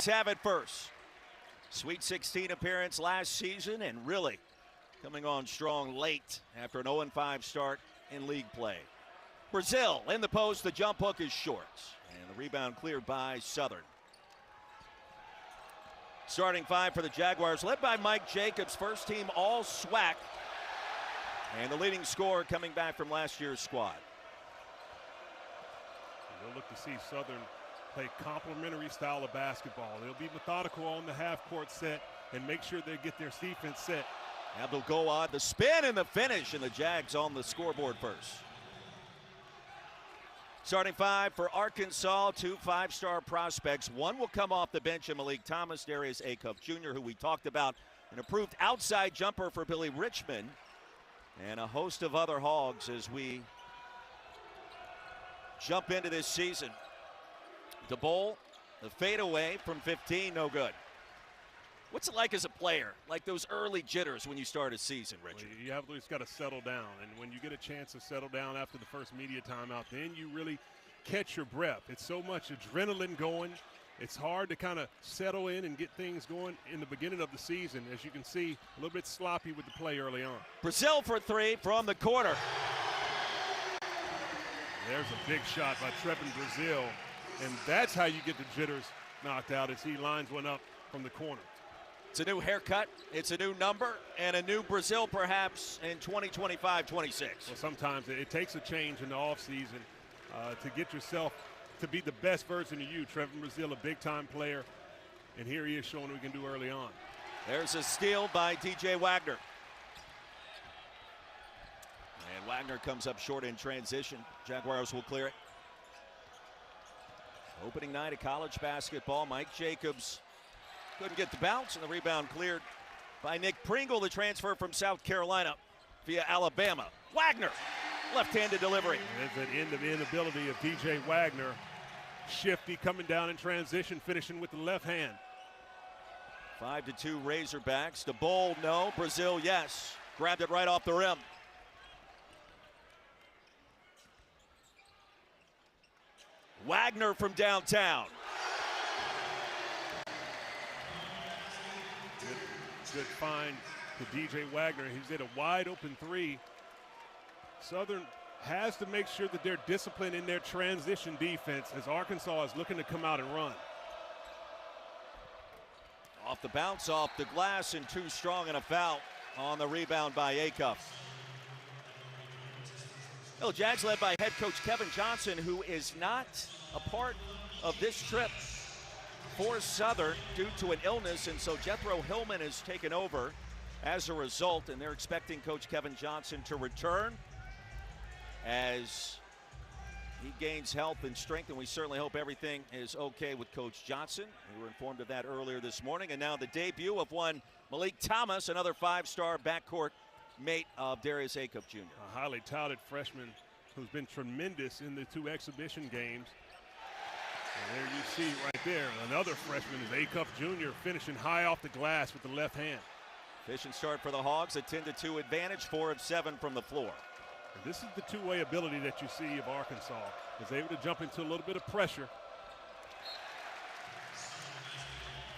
have it first. Sweet 16 appearance last season and really coming on strong late after an 0-5 start in league play. Brazil in the post, the jump hook is short. And the rebound cleared by Southern. Starting five for the Jaguars, led by Mike Jacobs, first team all SWAC. And the leading scorer coming back from last year's squad. They'll look to see Southern play complementary style of basketball. They'll be methodical on the half-court set and make sure they get their defense set. Abdul Gowad, the spin and the finish, and the Jags on the scoreboard first. Starting five for Arkansas, two five-star prospects. One will come off the bench in Malik Thomas, Darius Acuff Jr., who we talked about, an approved outside jumper for Billy Richmond, and a host of other Hogs as we jump into this season. DeBoll, the fadeaway from 15, no good. What's it like as a player, like those early jitters when you start a season, Richard? Well, you have just got to settle down, and when you get a chance to settle down after the first media timeout, then you really catch your breath. It's so much adrenaline going. It's hard to kind of settle in and get things going in the beginning of the season. As you can see, a little bit sloppy with the play early on. Brazil for three from the corner. There's a big shot by Trevin Brazil, and that's how you get the jitters knocked out as he lines one up from the corner. It's a new haircut, it's a new number, and a new Brazil perhaps in 2025-26. Well, sometimes it takes a change in the offseason to get yourself to be the best version of you. Trevin Brazil, a big-time player, and here he is showing what we can do early on. There's a steal by DJ Wagner. And Wagner comes up short in transition. Jaguars will clear it. Opening night of college basketball, Mike Jacobs couldn't get the bounce, and the rebound cleared by Nick Pringle, the transfer from South Carolina via Alabama. Wagner, left-handed delivery. There's an end-to-end ability of DJ Wagner. Shifty coming down in transition, finishing with the left hand. 5-2 Razorbacks. DeBoll, no. Brazil, yes. Grabbed it right off the rim. Wagner from downtown. Good find to DJ Wagner. He's hit a wide open three. Southern has to make sure that they're disciplined in their transition defense as Arkansas is looking to come out and run. Off the bounce, off the glass, and too strong, and a foul on the rebound by Acuff. Well, Jags led by head coach Kevin Johnson, who is not a part of this trip for Southern due to an illness, and so Jethro Hillman has taken over as a result, and they're expecting Coach Kevin Johnson to return as he gains health and strength, and we certainly hope everything is okay with Coach Johnson. We were informed of that earlier this morning, and now the debut of one Malik Thomas, another five-star backcourt mate of Darius Acuff Jr. A highly touted freshman who's been tremendous in the two exhibition games. And there you see right there, another freshman is Acuff Jr. finishing high off the glass with the left hand. Efficient start for the Hogs, a 10-2 advantage, 4 of 7 from the floor. And this is the two-way ability that you see of Arkansas. Is able to jump into a little bit of pressure.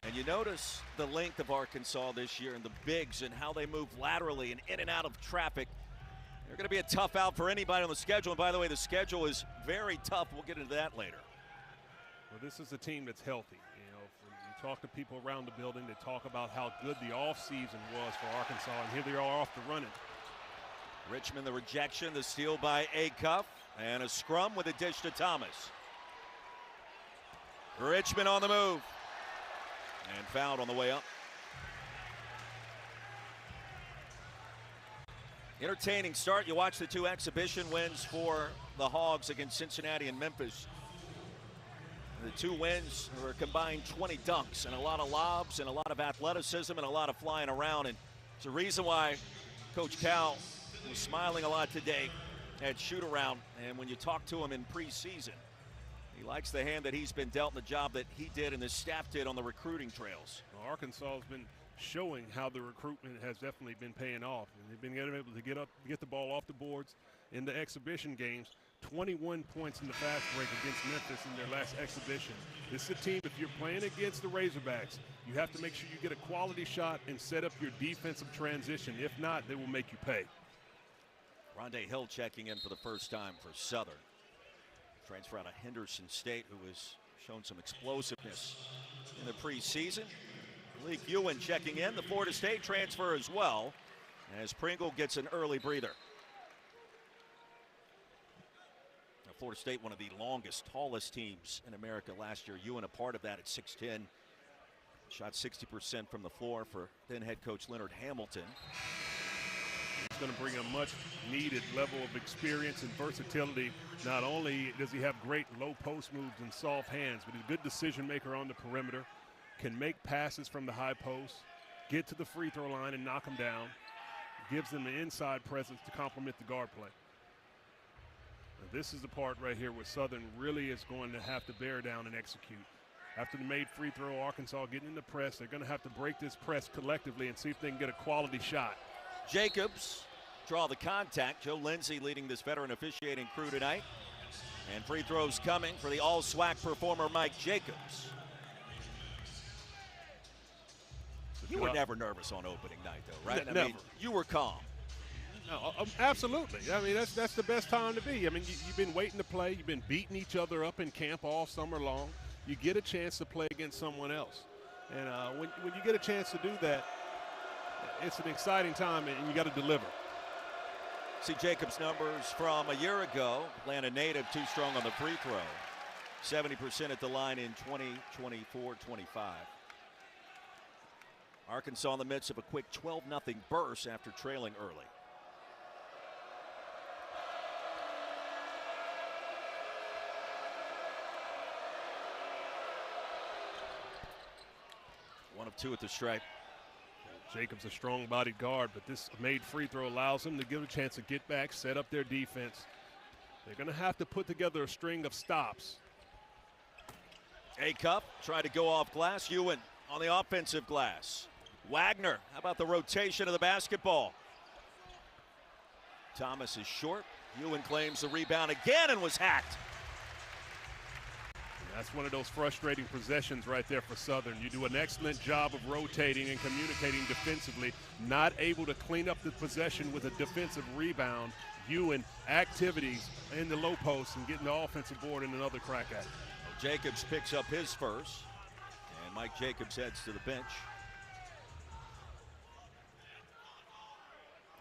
And you notice the length of Arkansas this year and the bigs and how they move laterally and in and out of traffic. They're going to be a tough out for anybody on the schedule. And by the way, the schedule is very tough. We'll get into that later. Well, this is a team that's healthy. You know, you talk to people around the building, they talk about how good the offseason was for Arkansas, and here they are off to running. Richmond, the rejection, the steal by Acuff, and a scrum with a dish to Thomas. Richmond on the move, and fouled on the way up. Entertaining start. You watch the two exhibition wins for the Hogs against Cincinnati and Memphis. The two wins were a combined 20 dunks and a lot of lobs and a lot of athleticism and a lot of flying around. And it's a reason why Coach Cal was smiling a lot today at shoot-around. And when you talk to him in preseason, he likes the hand that he's been dealt and the job that he did and the staff did on the recruiting trails. Well, Arkansas has been showing how the recruitment has definitely been paying off. And they've been able to get the ball off the boards in the exhibition games. 21 points in the fast break against Memphis in their last exhibition. This is a team, if you're playing against the Razorbacks, you have to make sure you get a quality shot and set up your defensive transition. If not, they will make you pay. Rondé Hill checking in for the first time for Southern. Transfer out of Henderson State, who has shown some explosiveness in the preseason. Malik Ewan checking in, the Florida State transfer as well, as Pringle gets an early breather. Now, Florida State, one of the longest, tallest teams in America last year. Ewan a part of that at 6'10". Shot 60% from the floor for then head coach Leonard Hamilton. He's going to bring a much needed level of experience and versatility. Not only does he have great low post moves and soft hands, but he's a good decision maker on the perimeter, can make passes from the high post, get to the free throw line and knock them down, gives them the inside presence to complement the guard play. And this is the part right here where Southern really is going to have to bear down and execute. After the made free throw, Arkansas getting in the press, they're going to have to break this press collectively and see if they can get a quality shot. Jacobs draw the contact. Joe Lindsay leading this veteran officiating crew tonight. And free throws coming for the all-SWAC performer Mike Jacobs. You were never nervous on opening night, though, right? Never. I mean, you were calm. No, absolutely. I mean, that's the best time to be. I mean, you've been waiting to play. You've been beating each other up in camp all summer long. You get a chance to play against someone else. And when you get a chance to do that, it's an exciting time, and you got to deliver. See Jacobs' numbers from a year ago. Atlanta native, too strong on the free throw. 70% at the line in 2024-25. Arkansas in the midst of a quick 12-0 burst after trailing early. One of two at the stripe. Jacobs a strong-bodied guard, but this made free throw allows them to give a chance to get back, set up their defense. They're going to have to put together a string of stops. A-Cup tried to go off glass. Ewan on the offensive glass. Wagner, how about the rotation of the basketball? Thomas is short. Ewan claims the rebound again and was hacked. That's one of those frustrating possessions right there for Southern. You do an excellent job of rotating and communicating defensively, not able to clean up the possession with a defensive rebound. Ewan activities in the low post and getting the offensive board and another crack at it. Jacobs picks up his first, and Mike Jacobs heads to the bench.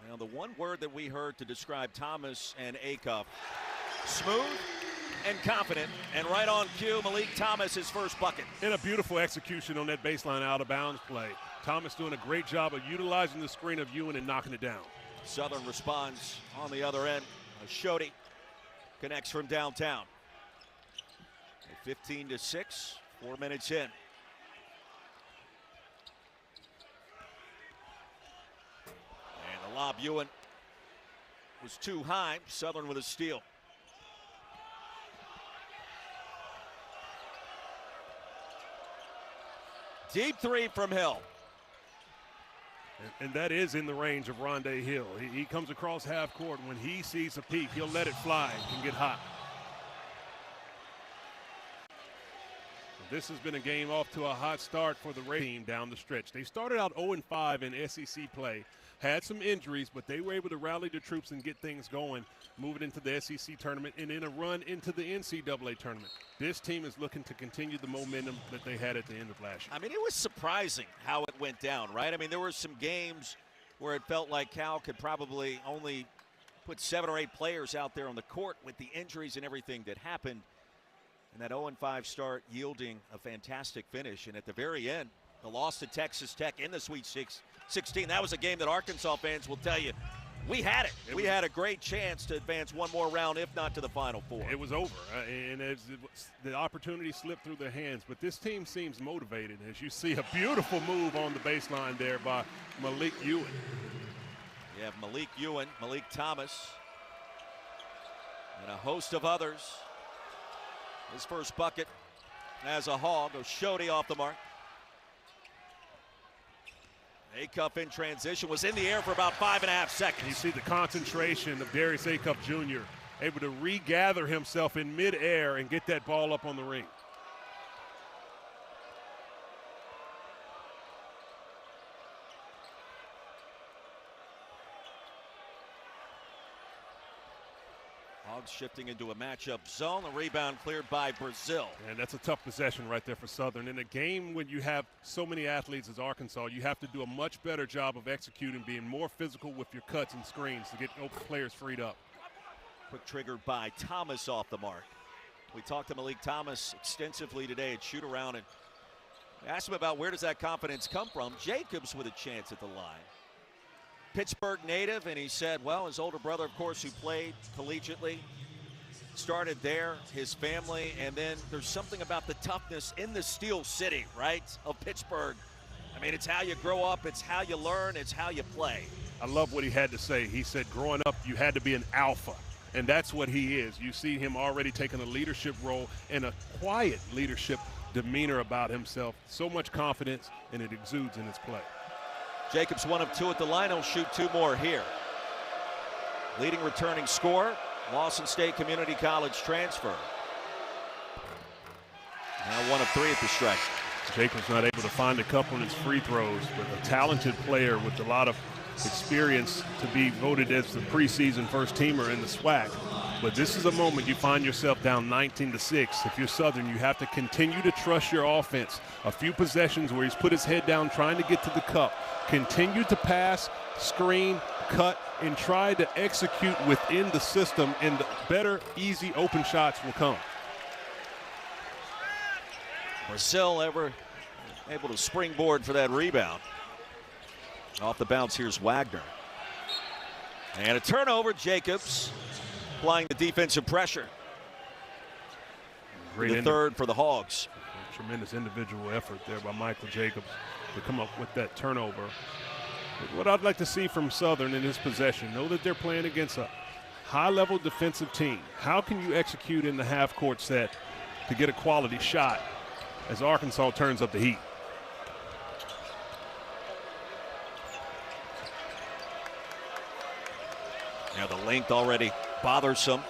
Now, the one word that we heard to describe Thomas and Acuff, smooth and confident, and right on cue, Malik Thomas, his first bucket. And a beautiful execution on that baseline out-of-bounds play. Thomas doing a great job of utilizing the screen of Ewan and knocking it down. Southern responds on the other end. Shody connects from downtown. 15-6, 4 minutes in. And the lob, Ewan, was too high. Southern with a steal. Deep three from Hill. And that is in the range of Rondé Hill. He comes across half court, and when he sees a peak, he'll let it fly and can get hot. This has been a game off to a hot start for the Razorbacks team down the stretch. They started out 0-5 in SEC play, had some injuries, but they were able to rally the troops and get things going, moving into the SEC tournament and in a run into the NCAA tournament. This team is looking to continue the momentum that they had at the end of last year. I mean, it was surprising how it went down, right? I mean, there were some games where it felt like Cal could probably only put 7 or 8 players out there on the court with the injuries and everything that happened. And that 0-5 start yielding a fantastic finish. And at the very end, the loss to Texas Tech in the Sweet 16. That was a game that Arkansas fans will tell you, we had it. We had a great chance to advance one more round, if not to the Final Four. It was over, and the opportunity slipped through their hands. But this team seems motivated. As you see, a beautiful move on the baseline there by Malik Ewan. You have Malik Ewan, Malik Thomas, and a host of others. His first bucket as a Hog goes Shody off the mark. Acuff in transition, was in the air for about 5.5 seconds. You see the concentration of Darius Acuff Jr. able to regather himself in midair and get that ball up on the ring. Hogs shifting into a matchup zone. The rebound cleared by Brazil. And that's a tough possession right there for Southern. In a game when you have so many athletes as Arkansas, you have to do a much better job of executing, being more physical with your cuts and screens to get open players freed up. Quick trigger by Thomas off the mark. We talked to Malik Thomas extensively today at shoot-around, and asked him about where does that confidence come from. Jacobs with a chance at the line. Pittsburgh native, and he said, well, his older brother, of course, who played collegiately, started there, his family, and then there's something about the toughness in the Steel City, right, of Pittsburgh. I mean, it's how you grow up, it's how you learn, it's how you play. I love what he had to say. He said growing up, you had to be an alpha, and that's what he is. You see him already taking a leadership role and a quiet leadership demeanor about himself. So much confidence, and it exudes in his play. Jacobs 1 of 2 at the line. He'll shoot 2 more here. Leading returning scorer, Lawson State Community College transfer. Now 1 of 3 at the stripe. Jacobs not able to find a couple in his free throws, but a talented player with a lot of experience to be voted as the preseason first teamer in the SWAC. But this is a moment you find yourself down 19-6. If you're Southern, you have to continue to trust your offense. A few possessions where he's put his head down trying to get to the cup. Continue to pass, screen, cut, and try to execute within the system, and the better, easy open shots will come. Brazil able to springboard for that rebound. Off the bounce, here's Wagner. And a turnover, Jacobs applying the defensive pressure. Great the third for the Hogs. Tremendous individual effort there by Michael Jacobs to come up with that turnover. But what I'd like to see from Southern in this possession, know that they're playing against a high-level defensive team. How can you execute in the half-court set to get a quality shot as Arkansas turns up the heat? Now the length already bothersome.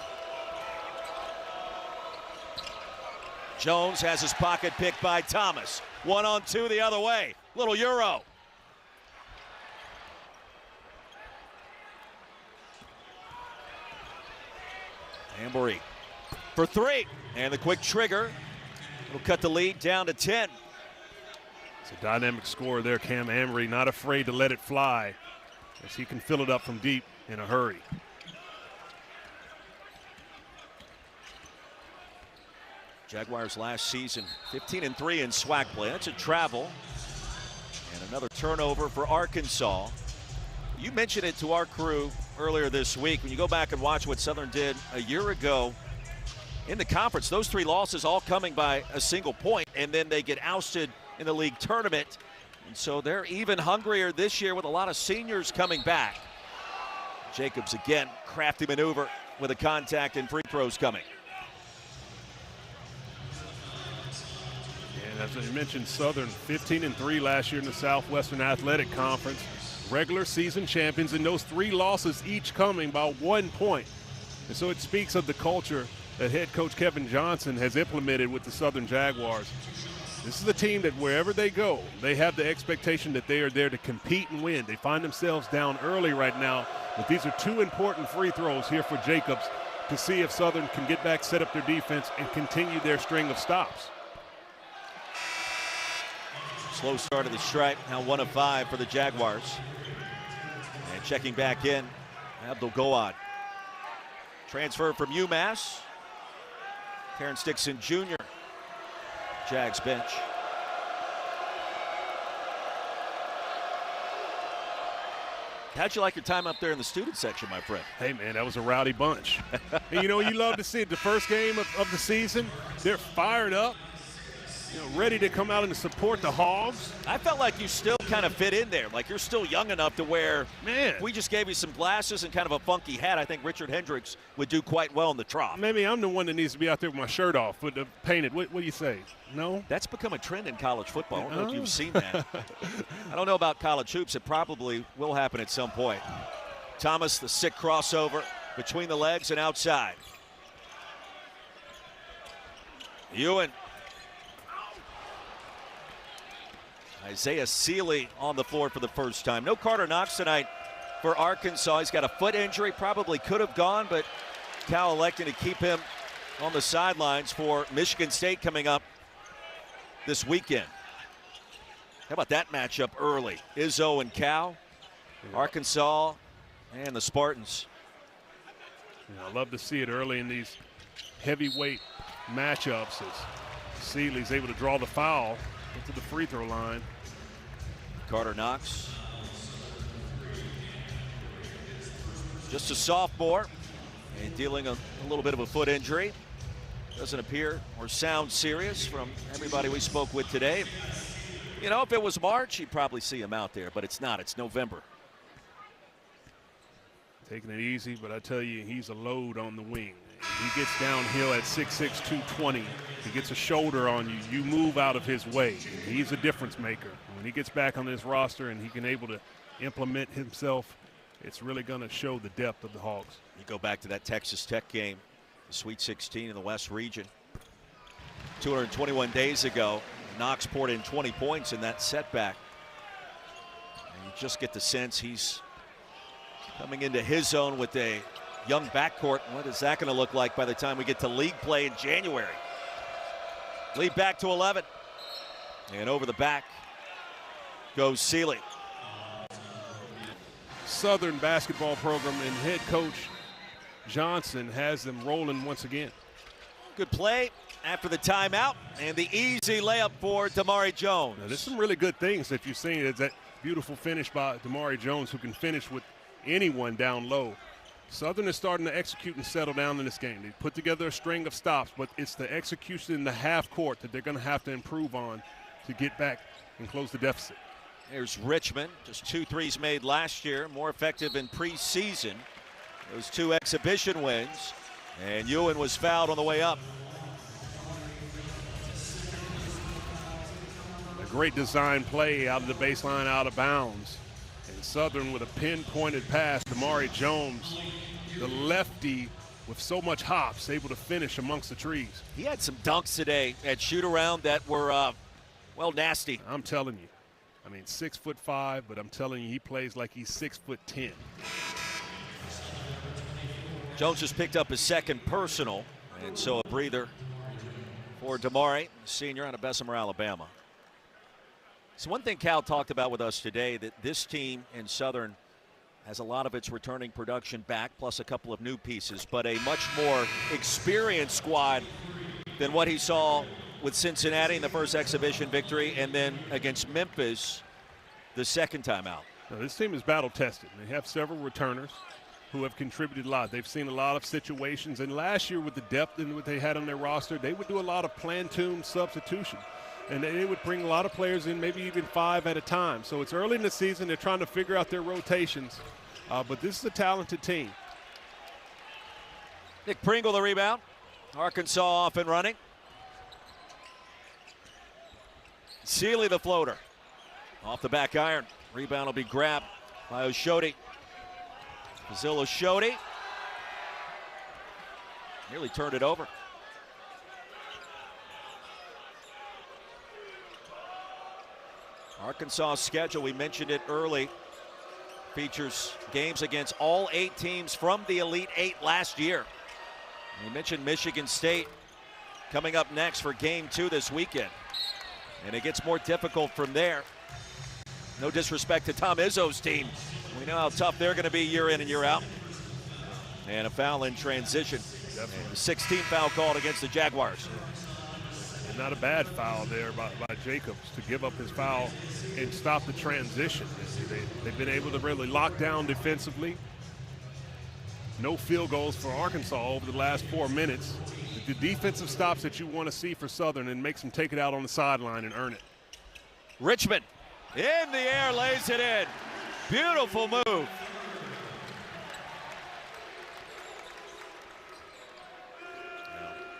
Jones has his pocket picked by Thomas. 1-on-2 the other way. Little Euro. Ambery for 3. And the quick trigger will cut the lead down to 10. It's a dynamic scorer there, Cam Ambery, not afraid to let it fly as he can fill it up from deep in a hurry. Jaguars last season 15-3 in SWAC play. That's a travel. And another turnover for Arkansas. You mentioned it to our crew earlier this week. When you go back and watch what Southern did a year ago in the conference, those 3 losses all coming by a single point, and then they get ousted in the league tournament. And so they're even hungrier this year with a lot of seniors coming back. Jacobs again, crafty maneuver with a contact and free throws coming. And as I mentioned, Southern 15-3 last year in the Southwestern Athletic Conference. Regular season champions, and those 3 losses each coming by 1 point. And so it speaks of the culture that head coach Kevin Johnson has implemented with the Southern Jaguars. This is a team that wherever they go, they have the expectation that they are there to compete and win. They find themselves down early right now, but these are 2 important free throws here for Jacobs to see if Southern can get back, set up their defense, and continue their string of stops. Slow start of the stripe, now 1 of 5 for the Jaguars. And checking back in, Abdul Gowad. Transfer from UMass. Terrence Dixon Jr. Jags bench. How'd you like your time up there in the student section, my friend? Hey, man, that was a rowdy bunch. And, you know, you love to see it. The first game of the season, they're fired up. Ready to come out and support the Hogs. I felt like you still kind of fit in there. Like you're still young enough to where, man, if we just gave you some glasses and kind of a funky hat, I think Richard Hendricks would do quite well in the trough. Maybe I'm the one that needs to be out there with my shirt off, with the painted. What do you say? No? That's become a trend in college football. I don't know if you've seen that. I don't know about college hoops. It probably will happen at some point. Thomas, the sick crossover. between the legs and outside. Ewan. Isaiah Seeley on the floor for the first time. No Carter Knox tonight for Arkansas. He's got a foot injury, probably could have gone, but Cal elected to keep him on the sidelines for Michigan State coming up this weekend. How about that matchup early? Izzo and Cal, Arkansas and the Spartans. Yeah, I love to see it early in these heavyweight matchups as Seeley's able to draw the foul into the free throw line. Carter Knox, just a sophomore and dealing a little bit of a foot injury. Doesn't appear or sound serious from everybody we spoke with today. You know, if it was March, you'd probably see him out there, but it's not. It's November. Taking it easy, but I tell you, he's a load on the wing. He gets downhill at 6'6", 220. He gets a shoulder on you. You move out of his way. He's a difference maker. When he gets back on this roster and he can able to implement himself, it's really going to show the depth of the Hogs. You go back to that Texas Tech game, the Sweet 16 in the West region. 221 days ago, Knox poured in 20 points in that setback. And you just get the sense he's coming into his zone with a young backcourt. What is that going to look like by the time we get to league play in January? Lead back to 11. And over the back goes Seeley. Southern basketball program and head coach Johnson has them rolling once again. Good play after the timeout and the easy layup for Damari Jones. Now, there's some really good things that you've seen. It's that beautiful finish by Damari Jones, who can finish with anyone down low. Southern is starting to execute and settle down in this game. They put together a string of stops, but it's the execution in the half court that they're going to have to improve on to get back and close the deficit. Here's Richmond, just 2 threes made last year, more effective in preseason. Those 2 exhibition wins, and Ewan was fouled on the way up. A great design play out of the baseline, out of bounds. And Southern with a pinpointed pass. Damari Jones, the lefty with so much hops, able to finish amongst the trees. He had some dunks today at shoot-around that were, well, nasty. I'm telling you. I mean, 6'5", but I'm telling you, he plays like he's 6'10". Jones just picked up his second personal, and so a breather for Damari, senior out of Bessemer, Alabama. So one thing Cal talked about with us today, that this team in Southern has a lot of its returning production back, plus a couple of new pieces, but a much more experienced squad than what he saw with Cincinnati in the first exhibition victory, and then against Memphis the second time out. Now, this team is battle-tested. They have several returners who have contributed a lot. They've seen a lot of situations, and last year with the depth and what they had on their roster, they would do a lot of platoon substitution. And they would bring a lot of players in, maybe even 5 at a time. So it's early in the season. They're trying to figure out their rotations. But this is a talented team. Nick Pringle the rebound. Arkansas off and running. Seeley the floater. Off the back iron. Rebound will be grabbed by Oshodi. Fazil Oshodi. Nearly turned it over. Arkansas' schedule, we mentioned it early, features games against all 8 teams from the Elite 8 last year. We mentioned Michigan State coming up next for Game 2 this weekend. And it gets more difficult from there. No disrespect to Tom Izzo's team. We know how tough they're going to be year in and year out. And a foul in transition. And the 16th foul called against the Jaguars. And not a bad foul there by Jacobs to give up his foul and stop the transition. They've been able to really lock down defensively. No field goals for Arkansas over the last 4 minutes. The defensive stops that you want to see for Southern, and makes them take it out on the sideline and earn it. Richmond in the air, lays it in. Beautiful move.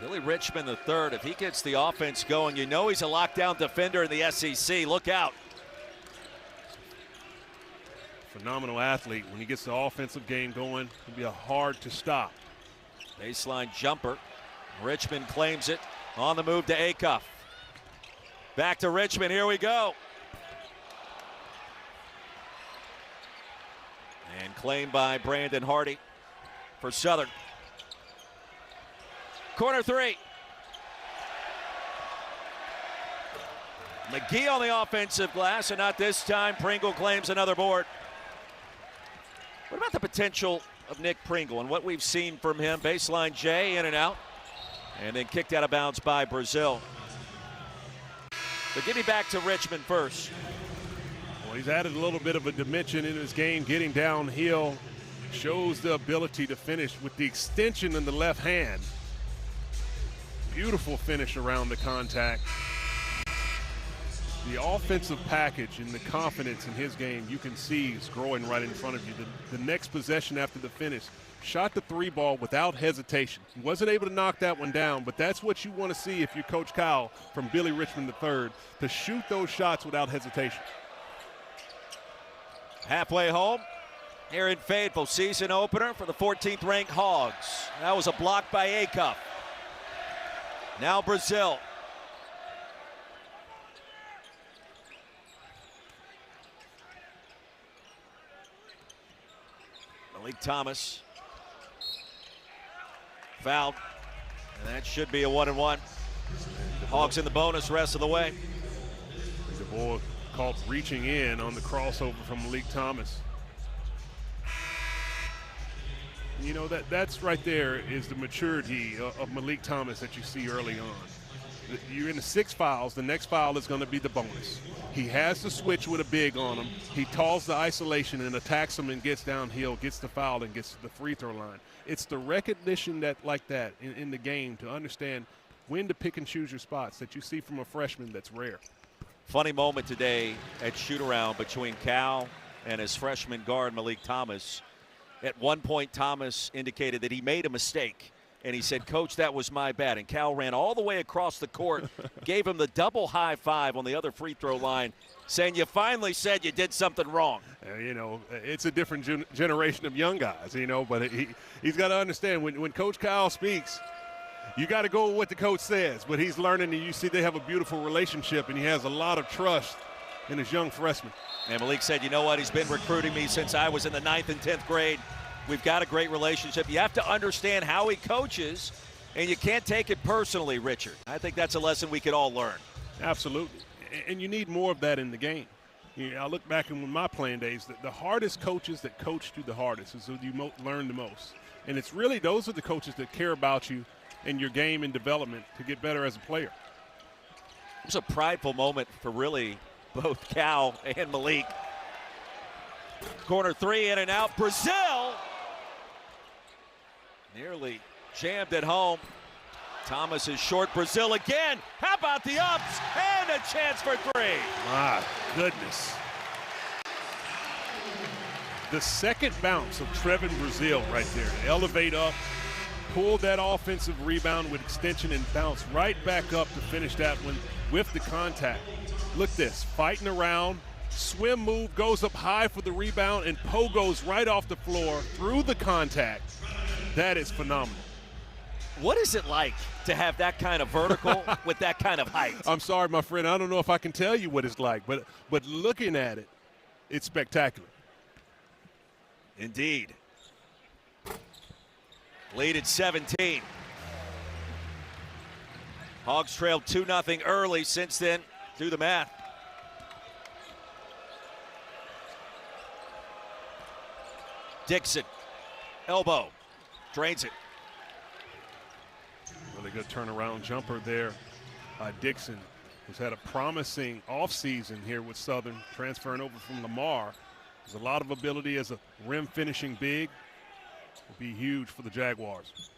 Billy Richmond III, if he gets the offense going, you know he's a lockdown defender in the SEC. Look out. Phenomenal athlete. When he gets the offensive game going, it'll be hard to stop. Baseline jumper. Richmond claims it. On the move to Acuff. Back to Richmond. Here we go. And claimed by Brandon Hardy for Southern. Corner three. McGee on the offensive glass, and not this time. Pringle claims another board. What about the potential of Nick Pringle and what we've seen from him? Baseline J, in and out, and then kicked out of bounds by Brazil. But give me back to Richmond first. Well, he's added a little bit of a dimension in his game, getting downhill. Shows the ability to finish with the extension in the left hand. Beautiful finish around the contact. The offensive package and the confidence in his game, you can see is growing right in front of you. The next possession after the finish, shot the three ball without hesitation. He wasn't able to knock that one down, but that's what you want to see if you're Coach Kyle from Billy Richmond III, to shoot those shots without hesitation. Halfway home here in Fayetteville, season opener for the 14th ranked Hogs. That was a block by Acuff. Now Brazil. Malik Thomas fouled, and that should be a 1-and-1. Hogs in the bonus rest of the way. The ball called reaching in on the crossover from Malik Thomas. You know, that's right there is the maturity of Malik Thomas that you see early on. You're in the 6 fouls. The next foul is going to be the bonus. He has to switch with a big on him. He calls the isolation and attacks him and gets downhill, gets the foul, and gets to the free throw line. It's the recognition that like that in the game to understand when to pick and choose your spots that you see from a freshman that's rare. Funny moment today at shoot-around between Cal and his freshman guard, Malik Thomas. At one point, Thomas indicated that he made a mistake. And he said, "Coach, that was my bad." And Cal ran all the way across the court, gave him the double high five on the other free throw line, saying, "You finally said you did something wrong." You know, it's a different generation of young guys, you know, but he's got to understand when Coach Kyle speaks, you got to go with what the coach says. But he's learning, and you see they have a beautiful relationship, and he has a lot of trust in his young freshman. And Malik said, "You know what? He's been recruiting me since I was in the 9th and 10th grade. We've got a great relationship." You have to understand how he coaches, and you can't take it personally, Richard. I think that's a lesson we could all learn. Absolutely. And you need more of that in the game. You know, I look back in my playing days, the hardest coaches that coach you the hardest is who you learn the most. And it's really those are the coaches that care about you and your game and development to get better as a player. It was a prideful moment for really both Cal and Malik. Corner three, in and out. Brazil nearly jammed at home. Thomas is short. Brazil again. How about the ups? And a chance for three. My goodness. The second bounce of Trevin Brazil right there. Elevate up, pull that offensive rebound with extension and bounce right back up to finish that one with the contact. Look this, fighting around. Swim move, goes up high for the rebound, and Poe goes right off the floor through the contact. That is phenomenal. What is it like to have that kind of vertical with that kind of height? I'm sorry, my friend. I don't know if I can tell you what it's like, but looking at it, it's spectacular. Indeed. Lead at 17. Hogs trailed 2-0 early. Since then, do the math. Dixon, elbow, drains it. Really good turnaround jumper there by Dixon, who's had a promising offseason here with Southern, transferring over from Lamar. There's a lot of ability as a rim finishing big. Will be huge for the Jaguars.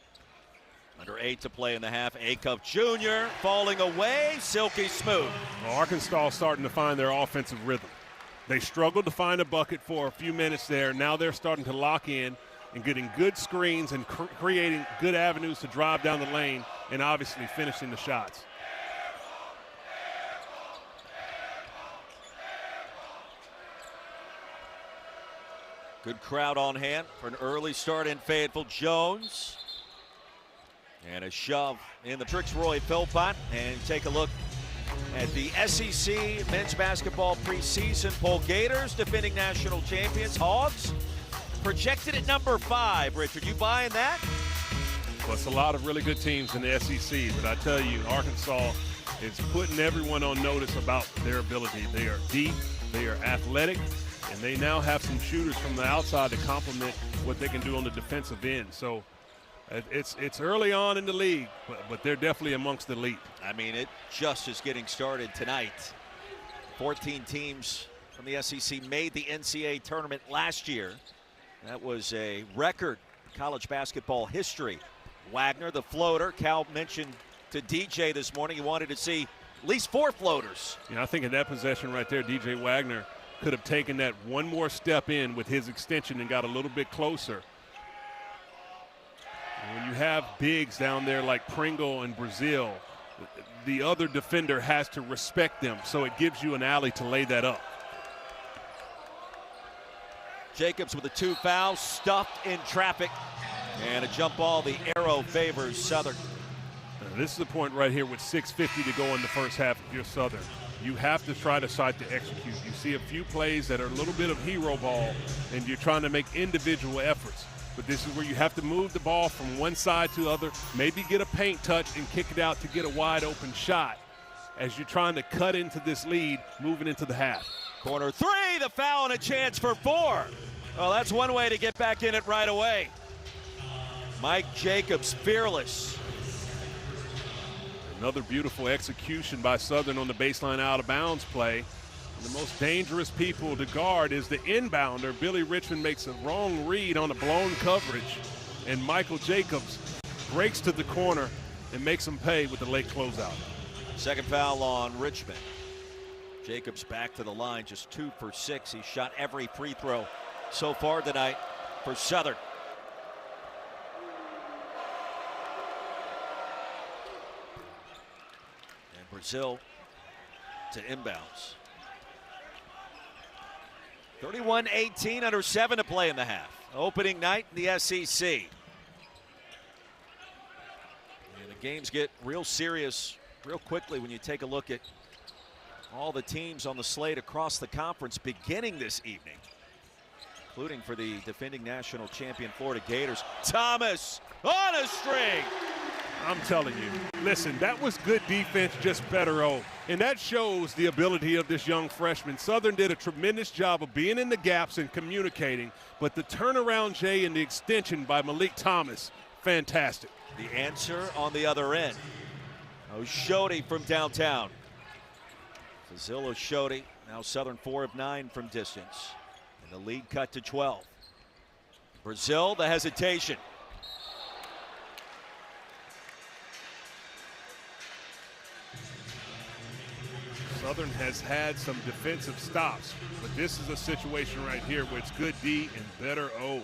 Under 8 to play in the half. Acuff Jr. falling away, silky smooth. Well, Arkansas starting to find their offensive rhythm. They struggled to find a bucket for a few minutes there. Now they're starting to lock in and getting good screens and creating good avenues to drive down the lane and obviously finishing the shots. Good crowd on hand for an early start in Fayetteville. Jones. And a shove in the Trix Roy Philpott. And take a look at the SEC men's basketball preseason poll. Gators, defending national champions. Hogs, projected at number 5. Richard, you buying that? Well, it's a lot of really good teams in the SEC, but I tell you, Arkansas is putting everyone on notice about their ability. They are deep, they are athletic, and they now have some shooters from the outside to complement what they can do on the defensive end. So it's early on in the league, but they're definitely amongst the elite. I mean, it just is getting started tonight. 14 teams from the SEC made the NCAA tournament last year. That was a record in college basketball history. Wagner, the floater. Cal mentioned to DJ this morning he wanted to see at least 4 floaters. Yeah, I think in that possession right there, DJ Wagner could have taken that one more step in with his extension and got a little bit closer. And when you have bigs down there like Pringle and Brazil, the other defender has to respect them, so it gives you an alley to lay that up. Jacobs with the 2 fouls, stuffed in traffic, and a jump ball. The arrow favors Southern. This is the point right here with 6:50 to go in the first half if you're Southern. You have to try to execute. You see a few plays that are a little bit of hero ball, and you're trying to make individual efforts. But this is where you have to move the ball from one side to the other, maybe get a paint touch and kick it out to get a wide open shot as you're trying to cut into this lead moving into the half. Corner 3, the foul, and a chance for 4. Well, that's one way to get back in it right away. Mike Jacobs, fearless. Another beautiful execution by Southern on the baseline out of bounds play. And the most dangerous people to guard is the inbounder. Billy Richmond makes a wrong read on a blown coverage, and Michael Jacobs breaks to the corner and makes him pay with the late closeout. Second foul on Richmond. Jacobs back to the line, just 2 for 6. He shot every free throw so far tonight for Southern. And Brazil to inbounds. 31-18, under 7 to play in the half. Opening night in the SEC. And the games get real serious real quickly when you take a look at all the teams on the slate across the conference beginning this evening, including for the defending national champion Florida Gators. Thomas on a string. I'm telling you, listen, that was good defense, just better O. And that shows the ability of this young freshman. Southern did a tremendous job of being in the gaps and communicating, but the turnaround, Jay, and the extension by Malik Thomas, fantastic. The answer on the other end. Oshodi from downtown. Fazil Oshodi, now Southern 4 of 9 from distance. And the lead cut to 12. Brazil, the hesitation. Southern has had some defensive stops, but this is a situation right here where it's good D and better O.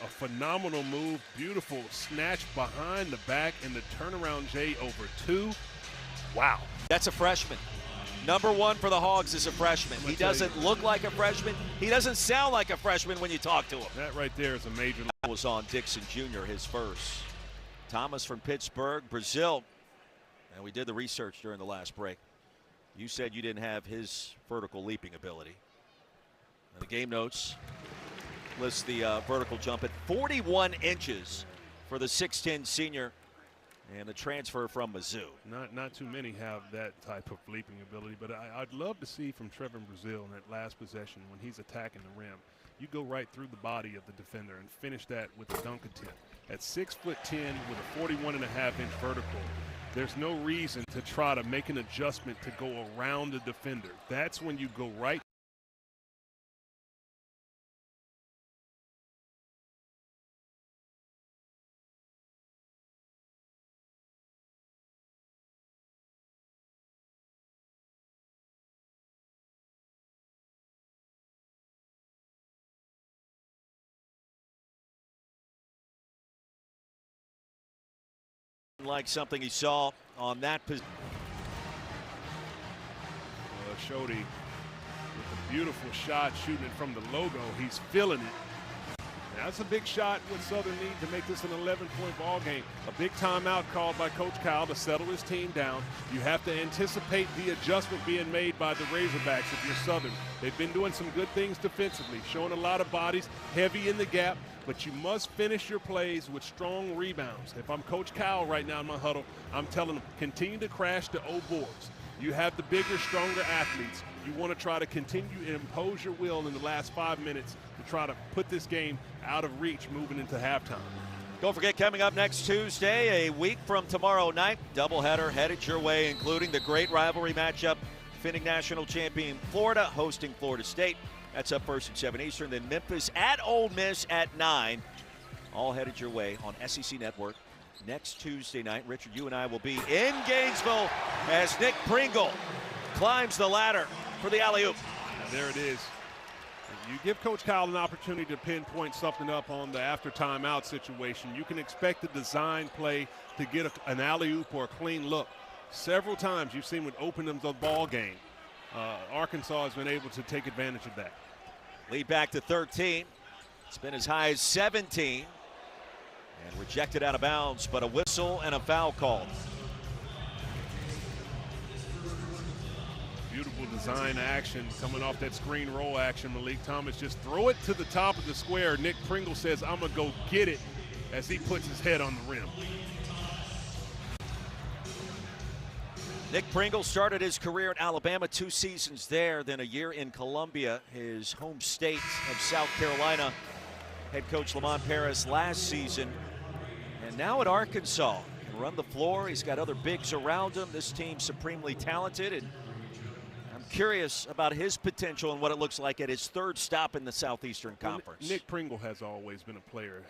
A phenomenal move, beautiful snatch behind the back, and the turnaround, Jay, over 2. Wow. That's a freshman. Number 1 for the Hogs is a freshman. He doesn't look like a freshman. He doesn't sound like a freshman when you talk to him. That right there is a major. That was on Dixon Jr., his first. Thomas from Pittsburgh, Brazil. And we did the research during the last break. You said you didn't have his vertical leaping ability. And the game notes lists the vertical jump at 41 inches for the 6'10 senior and the transfer from Mizzou. Not too many have that type of leaping ability, but I'd love to see from Trevor Brazil in that last possession when he's attacking the rim. You go right through the body of the defender and finish that with a dunk attempt. At 6'10" with a 41.5-inch vertical, there's no reason to try to make an adjustment to go around the defender. That's when you go right. Like something he saw on that position. Shody with a beautiful shot, shooting it from the logo. He's feeling it. That's a big shot what Southern needs to make this an 11-point ball game. A big timeout called by Coach Cal to settle his team down. You have to anticipate the adjustment being made by the Razorbacks if you're Southern. They've been doing some good things defensively, showing a lot of bodies, heavy in the gap, but you must finish your plays with strong rebounds. If I'm Coach Cal right now in my huddle, I'm telling them, continue to crash the O boards. You have the bigger, stronger athletes. You want to try to continue and impose your will in the last 5 minutes to try to put this game out of reach moving into halftime. Don't forget, coming up next Tuesday, a week from tomorrow night, doubleheader headed your way, including the great rivalry matchup, defending national champion Florida hosting Florida State. That's up first at 7 Eastern. Then Memphis at Ole Miss at 9. All headed your way on SEC Network next Tuesday night. Richard, you and I will be in Gainesville as Nick Pringle climbs the ladder for the alley-oop. And there it is. You give Coach Kyle an opportunity to pinpoint something up on the after timeout situation. You can expect the design play to get an alley-oop or a clean look. Several times you've seen with open up the ball game, Arkansas has been able to take advantage of that. Lead back to 13. It's been as high as 17. And rejected out of bounds, but a whistle and a foul called. Beautiful design action coming off that screen roll action. Malik Thomas just throw it to the top of the square. Nick Pringle says, I'm going to go get it, as he puts his head on the rim. Nick Pringle started his career at Alabama, 2 seasons there, then a year in Columbia, his home state of South Carolina. Head coach Lamont Paris last season. And now at Arkansas. Can run the floor. He's got other bigs around him. This team's supremely talented. And I'm curious about his potential and what it looks like at his third stop in the Southeastern Conference. Nick Pringle has always been a player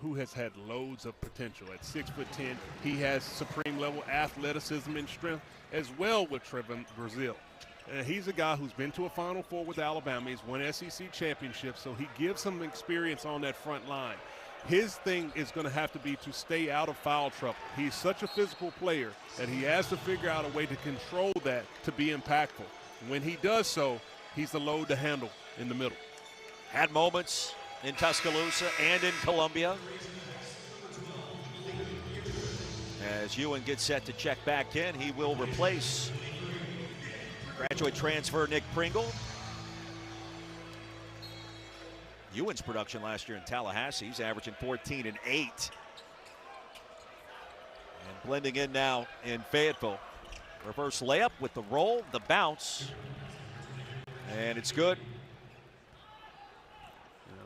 who has had loads of potential. At 6'10", he has supreme level athleticism and strength, as well with Trevin Brazile. He's a guy who's been to a Final Four with Alabama. He's won SEC championships, so he gives some experience on that front line. His thing is going to have to be to stay out of foul trouble. He's such a physical player that he has to figure out a way to control that to be impactful. When he does so, he's the load to handle in the middle. Had moments in Tuscaloosa and in Columbia. As Ewan gets set to check back in, he will replace graduate transfer Nick Pringle. Ewan's production last year in Tallahassee, he's averaging 14 and 8. And blending in now in Fayetteville. Reverse layup with the roll, the bounce. And it's good.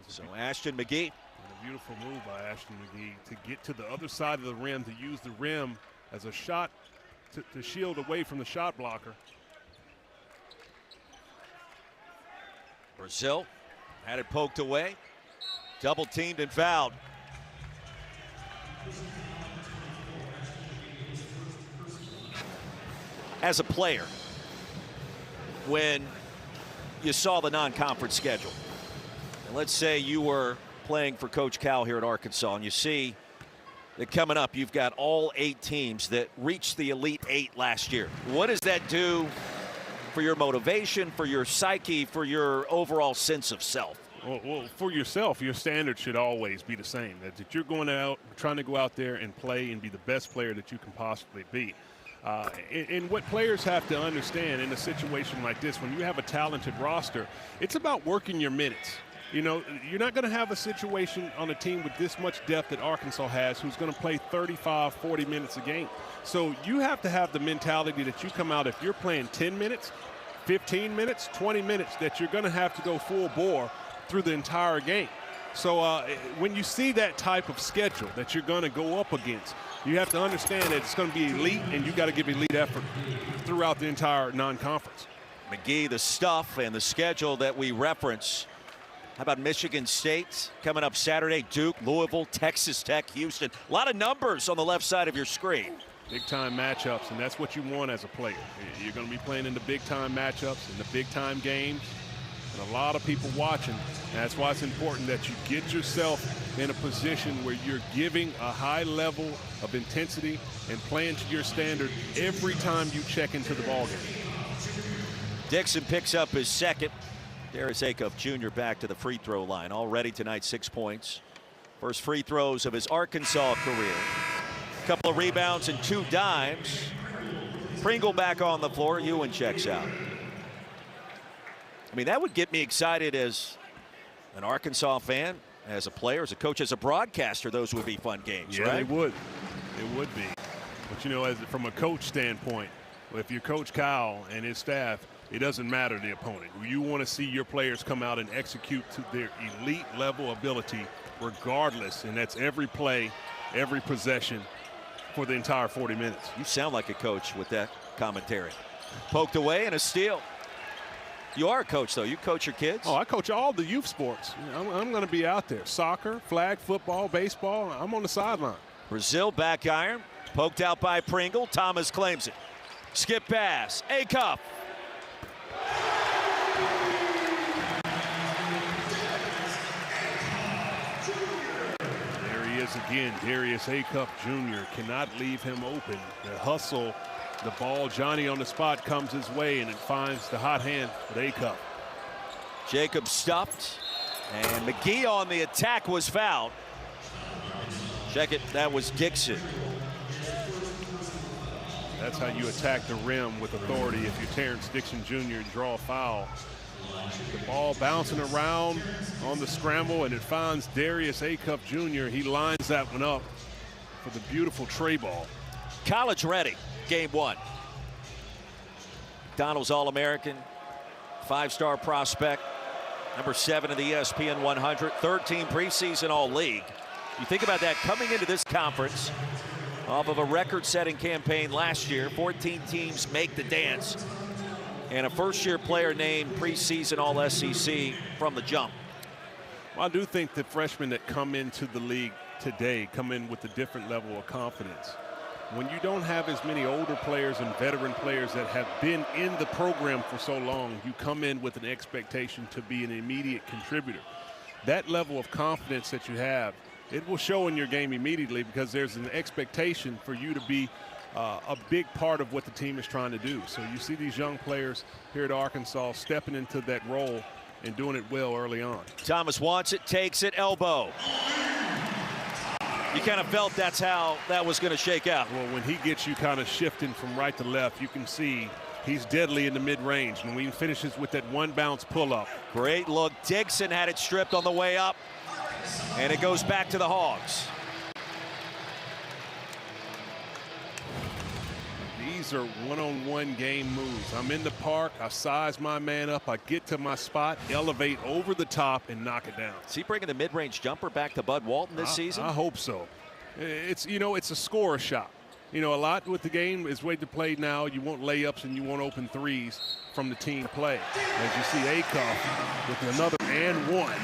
So Ashton McGee. A beautiful move by Ashton McGee to get to the other side of the rim, to use the rim as a shot to shield away from the shot blocker. Brazile had it poked away, double teamed and fouled. As a player, when you saw the non-conference schedule, and let's say you were playing for Coach Cal here at Arkansas, and you see that coming up you've got all 8 teams that reached the Elite 8 last year. What does that do for your motivation, for your psyche, for your overall sense of self? Well, for yourself, your standard should always be the same. That you're going out, trying to go out there and play and be the best player that you can possibly be. And what players have to understand in a situation like this, when you have a talented roster, it's about working your minutes. You know, you're not going to have a situation on a team with this much depth that Arkansas has who's going to play 35, 40 minutes a game. So you have to have the mentality that you come out, if you're playing 10 minutes, 15 minutes, 20 minutes, that you're going to have to go full bore through the entire game. So when you see that type of schedule that you're going to go up against, you have to understand that it's going to be elite, and you got to give elite effort throughout the entire non-conference. McGee, the stuff and the schedule that we reference. How about Michigan State coming up Saturday? Duke, Louisville, Texas Tech, Houston. A lot of numbers on the left side of your screen. Big-time matchups, and that's what you want as a player. You're going to be playing in the big-time matchups, in the big-time games, and a lot of people watching. And that's why it's important that you get yourself in a position where you're giving a high level of intensity and playing to your standard every time you check into the ballgame. Dixon picks up his second. Darius Acuff Jr. back to the free throw line. Already tonight 6 points. First free throws of his Arkansas career. A couple of rebounds and 2 dimes. Pringle back on the floor. Ewan checks out. I mean, that would get me excited as an Arkansas fan, as a player, as a coach, as a broadcaster. Those would be fun games, yeah, right? They would. It would be. But, you know, from a coach standpoint, if you're Coach Kyle and his staff, it doesn't matter the opponent. You want to see your players come out and execute to their elite level ability regardless, and that's every play, every possession for the entire 40 minutes. You sound like a coach with that commentary. Poked away and a steal. You are a coach, though. You coach your kids? Oh, I coach all the youth sports. I'm going to be out there. Soccer, flag football, baseball. I'm on the sideline. Brazil back iron. Poked out by Pringle. Thomas claims it. Skip pass. Acuff. There he is again. Darius Acuff Jr. cannot leave him open. The hustle, the ball, Johnny on the spot comes his way, and it finds the hot hand with Acuff. Jacob stuffed, and McGee on the attack was fouled. Check it, that was Dixon. That's how you attack the rim with authority if you're Terrence Dixon Jr. and draw a foul. The ball bouncing around on the scramble, and it finds Darius Acuff Jr. He lines that one up for the beautiful tray ball. College ready, game 1. McDonald's All-American, 5-star prospect, number 7 in the ESPN 100, 13 preseason All-League. You think about that coming into this conference off of a record-setting campaign last year. 14 teams make the dance, and a first-year player named preseason All-SEC from the jump. Well, I do think the freshmen that come into the league today come in with a different level of confidence. When you don't have as many older players and veteran players that have been in the program for so long, you come in with an expectation to be an immediate contributor. That level of confidence that you have, it will show in your game immediately, because there's an expectation for you to be a big part of what the team is trying to do. So you see these young players here at Arkansas stepping into that role and doing it well early on. Thomas wants it, takes it, elbow. You kind of felt that's how that was going to shake out. Well, when he gets you kind of shifting from right to left, you can see he's deadly in the mid-range. And when he finishes with that one bounce pull-up. Great look. Dixon had it stripped on the way up, and it goes back to the Hogs. These are one-on-one game moves. I'm in the park, I size my man up, I get to my spot, elevate over the top, and knock it down. Is he bringing the mid-range jumper back to Bud Walton this season? I hope so. It's, you know, it's a scorer shot. You know, a lot with the game is way to play now. You want layups and you want open threes from the team play. As you see Acuff with another and one.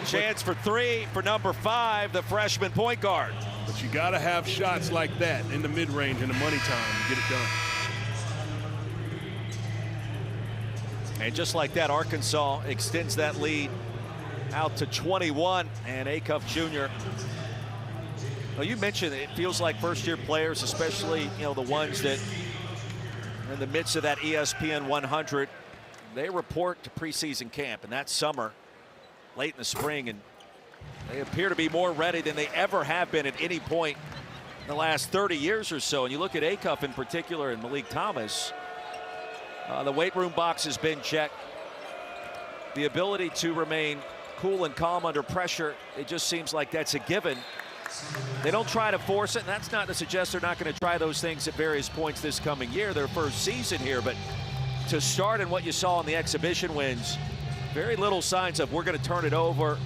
Chance for 3 for number 5, the freshman point guard. But you got to have shots like that in the mid-range in the money time to get it done. And just like that, Arkansas extends that lead out to 21, and Acuff Jr. Well, you mentioned it feels like first-year players, especially, you know, the ones that are in the midst of that ESPN 100, they report to preseason camp, and that summer, late in the spring, and they appear to be more ready than they ever have been at any point in the last 30 years or so. And you look at Acuff in particular and Malik Thomas, the weight room box has been checked. The ability to remain cool and calm under pressure, it just seems like that's a given. They don't try to force it, and that's not to suggest they're not going to try those things at various points this coming year, their first season here. But to start in what you saw in the exhibition wins, very little signs of we're going to turn it over,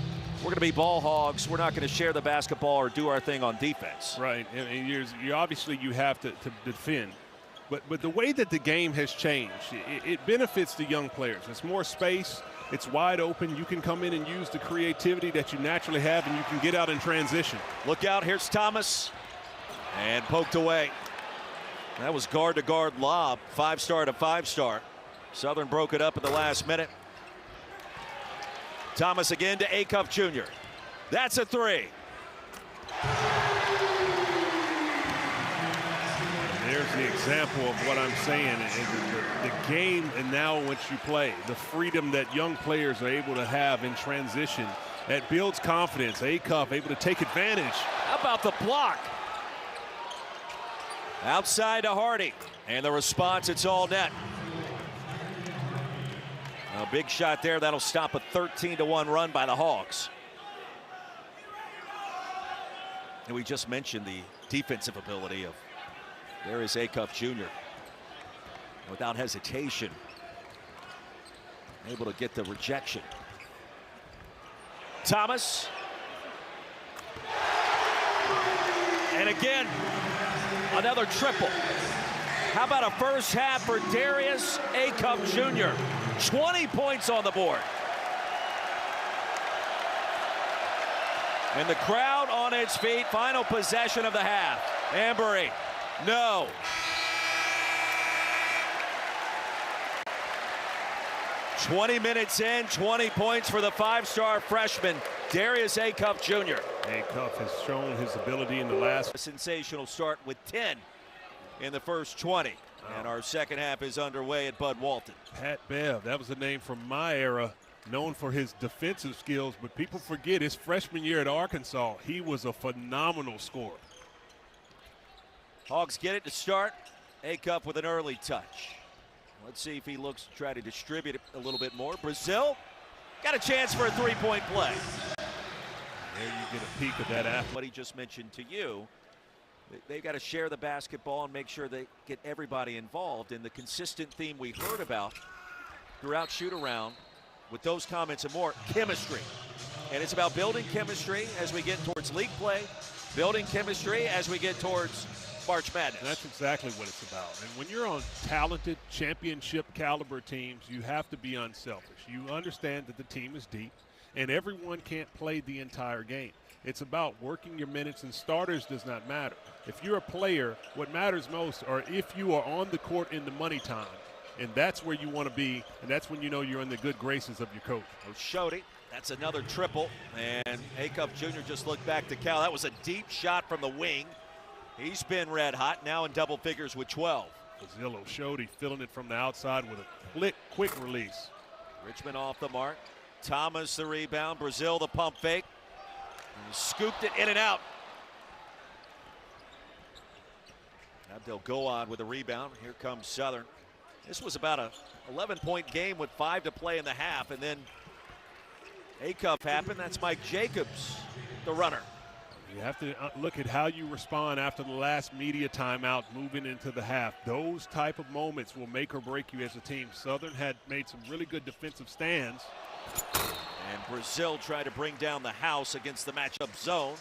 we're going to be ball hogs, we're not going to share the basketball or do our thing on defense. Right, and you obviously you have to defend. But the way that the game has changed, it benefits the young players. It's more space, it's wide open, you can come in and use the creativity that you naturally have, and you can get out in transition. Look out, here's Thomas, and poked away. That was guard-to-guard lob, 5-star to 5-star. Southern broke it up at the last minute. Thomas again to Acuff Jr. That's a 3. There's the example of what I'm saying. The game and now once you play, the freedom that young players are able to have in transition, that builds confidence. Acuff able to take advantage. How about the block? Outside to Hardy. And the response, it's all net. A big shot there. That'll stop a 13-1 run by the Hogs. And we just mentioned the defensive ability of Darius Acuff Jr. Without hesitation, able to get the rejection. Thomas. And again, another triple. How about a first half for Darius Acuff Jr.? 20 points on the board. And the crowd on its feet. Final possession of the half. Ambery, no. "20 minutes in, 20 points for the five-star freshman, Darius Acuff Jr. Acuff has shown his ability in the last. A sensational start with 10 in the first 20. And our second half is underway at Bud Walton. Pat Bev, that was a name from my era, known for his defensive skills, but people forget his freshman year at Arkansas, he was a phenomenal scorer. Hogs get it to start. Acuff with an early touch. Let's see if he looks to try to distribute it a little bit more. Brazil got a chance for a three-point play. There you get a peek of that athlete. What he just mentioned to you, they've got to share the basketball and make sure they get everybody involved. And the consistent theme we heard about throughout shoot-around with those comments and more, chemistry. And it's about building chemistry as we get towards league play, building chemistry as we get towards March Madness. And that's exactly what it's about. And when you're on talented championship caliber teams, you have to be unselfish. You understand that the team is deep and everyone can't play the entire game. It's about working your minutes, and starters does not matter. If you're a player, what matters most are if you are on the court in the money time, and that's where you want to be, and that's when you know you're in the good graces of your coach. Oshodi, that's another triple, and Acuff Jr. just looked back to Cal. That was a deep shot from the wing. He's been red hot, now in double figures with 12. Bazillo Oshodi filling it from the outside with a quick release. Richmond off the mark. Thomas the rebound. Brazil the pump fake. And he scooped it in and out. Abdel Goad with a rebound. Here comes Southern. This was about a 11-point game with 5 to play in the half, and then Acuff happened. That's Mike Jacobs, the runner. You have to look at how you respond after the last media timeout moving into the half. Those type of moments will make or break you as a team. Southern had made some really good defensive stands. And Brazil tried to bring down the house against the matchup zone,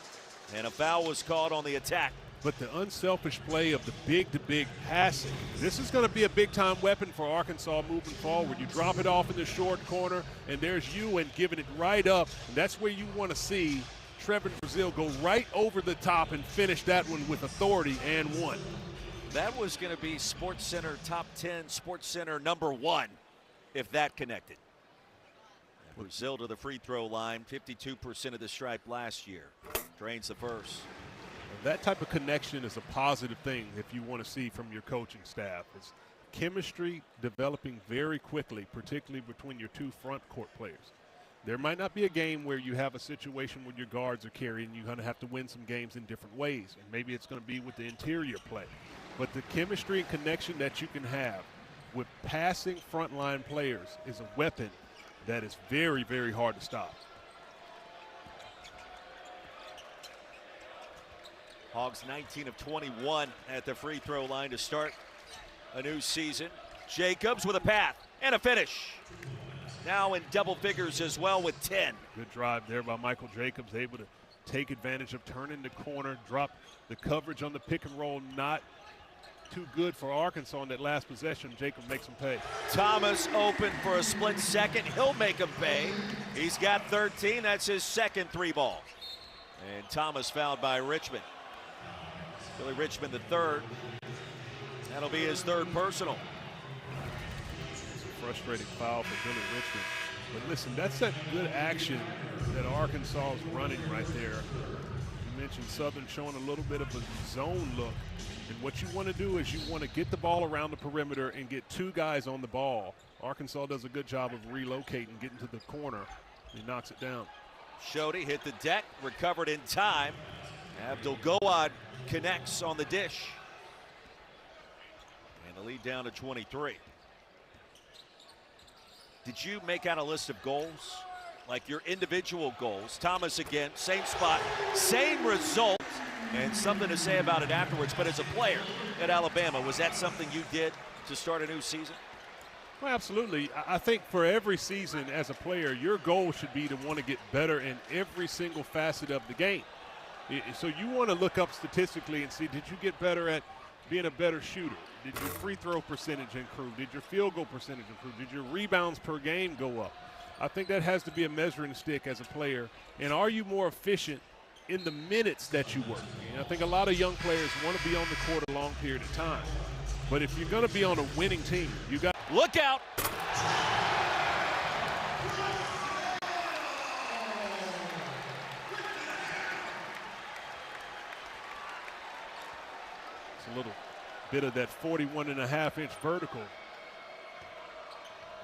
and a foul was called on the attack. But the unselfish play of the big-to-big passing, this is going to be a big-time weapon for Arkansas moving forward. You drop it off in the short corner, and there's Ewan giving it right up, and that's where you want to see Trevor Brazil go right over the top and finish that one with authority and one. That was going to be SportsCenter top 10, SportsCenter #1, if that connected. Brazil to the free throw line, 52% of the stripe last year. Drains the first. That type of connection is a positive thing if you want to see from your coaching staff. It's chemistry developing very quickly, particularly between your two front court players. There might not be a game where you have a situation where your guards are carrying. You're going to have to win some games in different ways, and maybe it's going to be with the interior play. But the chemistry and connection that you can have with passing frontline players is a weapon that is very, very hard to stop. Hogs 19 of 21 at the free throw line to start a new season. Jacobs with a path and a finish. Now in double figures as well with 10. Good drive there by Michael Jacobs, able to take advantage of turning the corner, drop the coverage on the pick and roll. Not too good for Arkansas on that last possession. Jacob makes him pay. Thomas open for a split second. He'll make him pay. He's got 13. That's his second three ball. And Thomas fouled by Richmond. Billy Richmond the third. That'll be his third personal. It's a frustrating foul for Billy Richmond. But listen, that's that good action that Arkansas is running right there. mentioned Southern showing a little bit of a zone look. And what you want to do is you want to get the ball around the perimeter and get two guys on the ball. Arkansas does a good job of relocating, getting to the corner. He knocks it down. Shody hit the deck, recovered in time. Abdul-Gawad connects on the dish. And the lead down to 23. Did you make out a list of goals? Like your individual goals. Thomas again, same spot, same result, and something to say about it afterwards. But as a player at Alabama, was that something you did to start a new season? Well, absolutely. I think for every season as a player, your goal should be to want to get better in every single facet of the game. So you want to look up statistically and see, did you get better at being a better shooter? Did your free throw percentage improve? Did your field goal percentage improve? Did your rebounds per game go up? I think that has to be a measuring stick as a player. And are you more efficient in the minutes that you work? And I think a lot of young players want to be on the court a long period of time. But if you're going to be on a winning team, you got – look out! It's a little bit of that 41.5-inch vertical.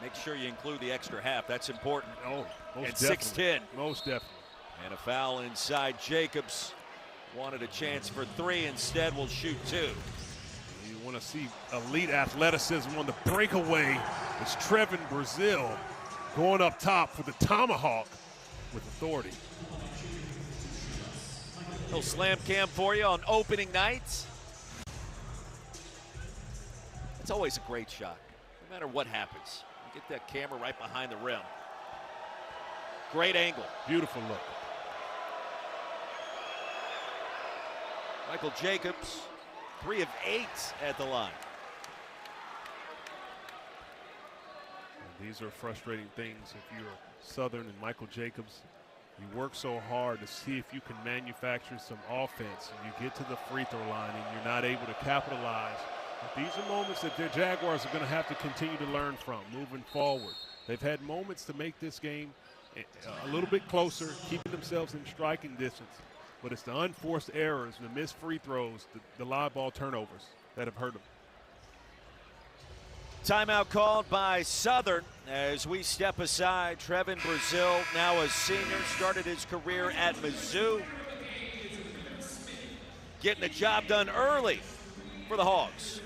Make sure you include the extra half. That's important. Oh, most and definitely. 6'10". Most definitely. And a foul inside. Jacobs wanted a chance for 3. Instead, will shoot 2. You want to see elite athleticism on the breakaway. It's Trevin Brazil going up top for the tomahawk with authority. Little slam cam for you on opening night. It's always a great shot, no matter what happens. You get that camera right behind the rim. Great angle. Beautiful look. Michael Jacobs, 3 of 8 at the line. And these are frustrating things if you're Southern and Michael Jacobs. You work so hard to see if you can manufacture some offense, and you get to the free throw line and you're not able to capitalize. But these are moments that their Jaguars are going to have to continue to learn from moving forward. They've had moments to make this game a little bit closer, keeping themselves in striking distance. But it's the unforced errors, the missed free throws, the live ball turnovers that have hurt them. Timeout called by Southern as we step aside. Trevin Brazil, now a senior, started his career at Mizzou. Getting the job done early for the Hogs.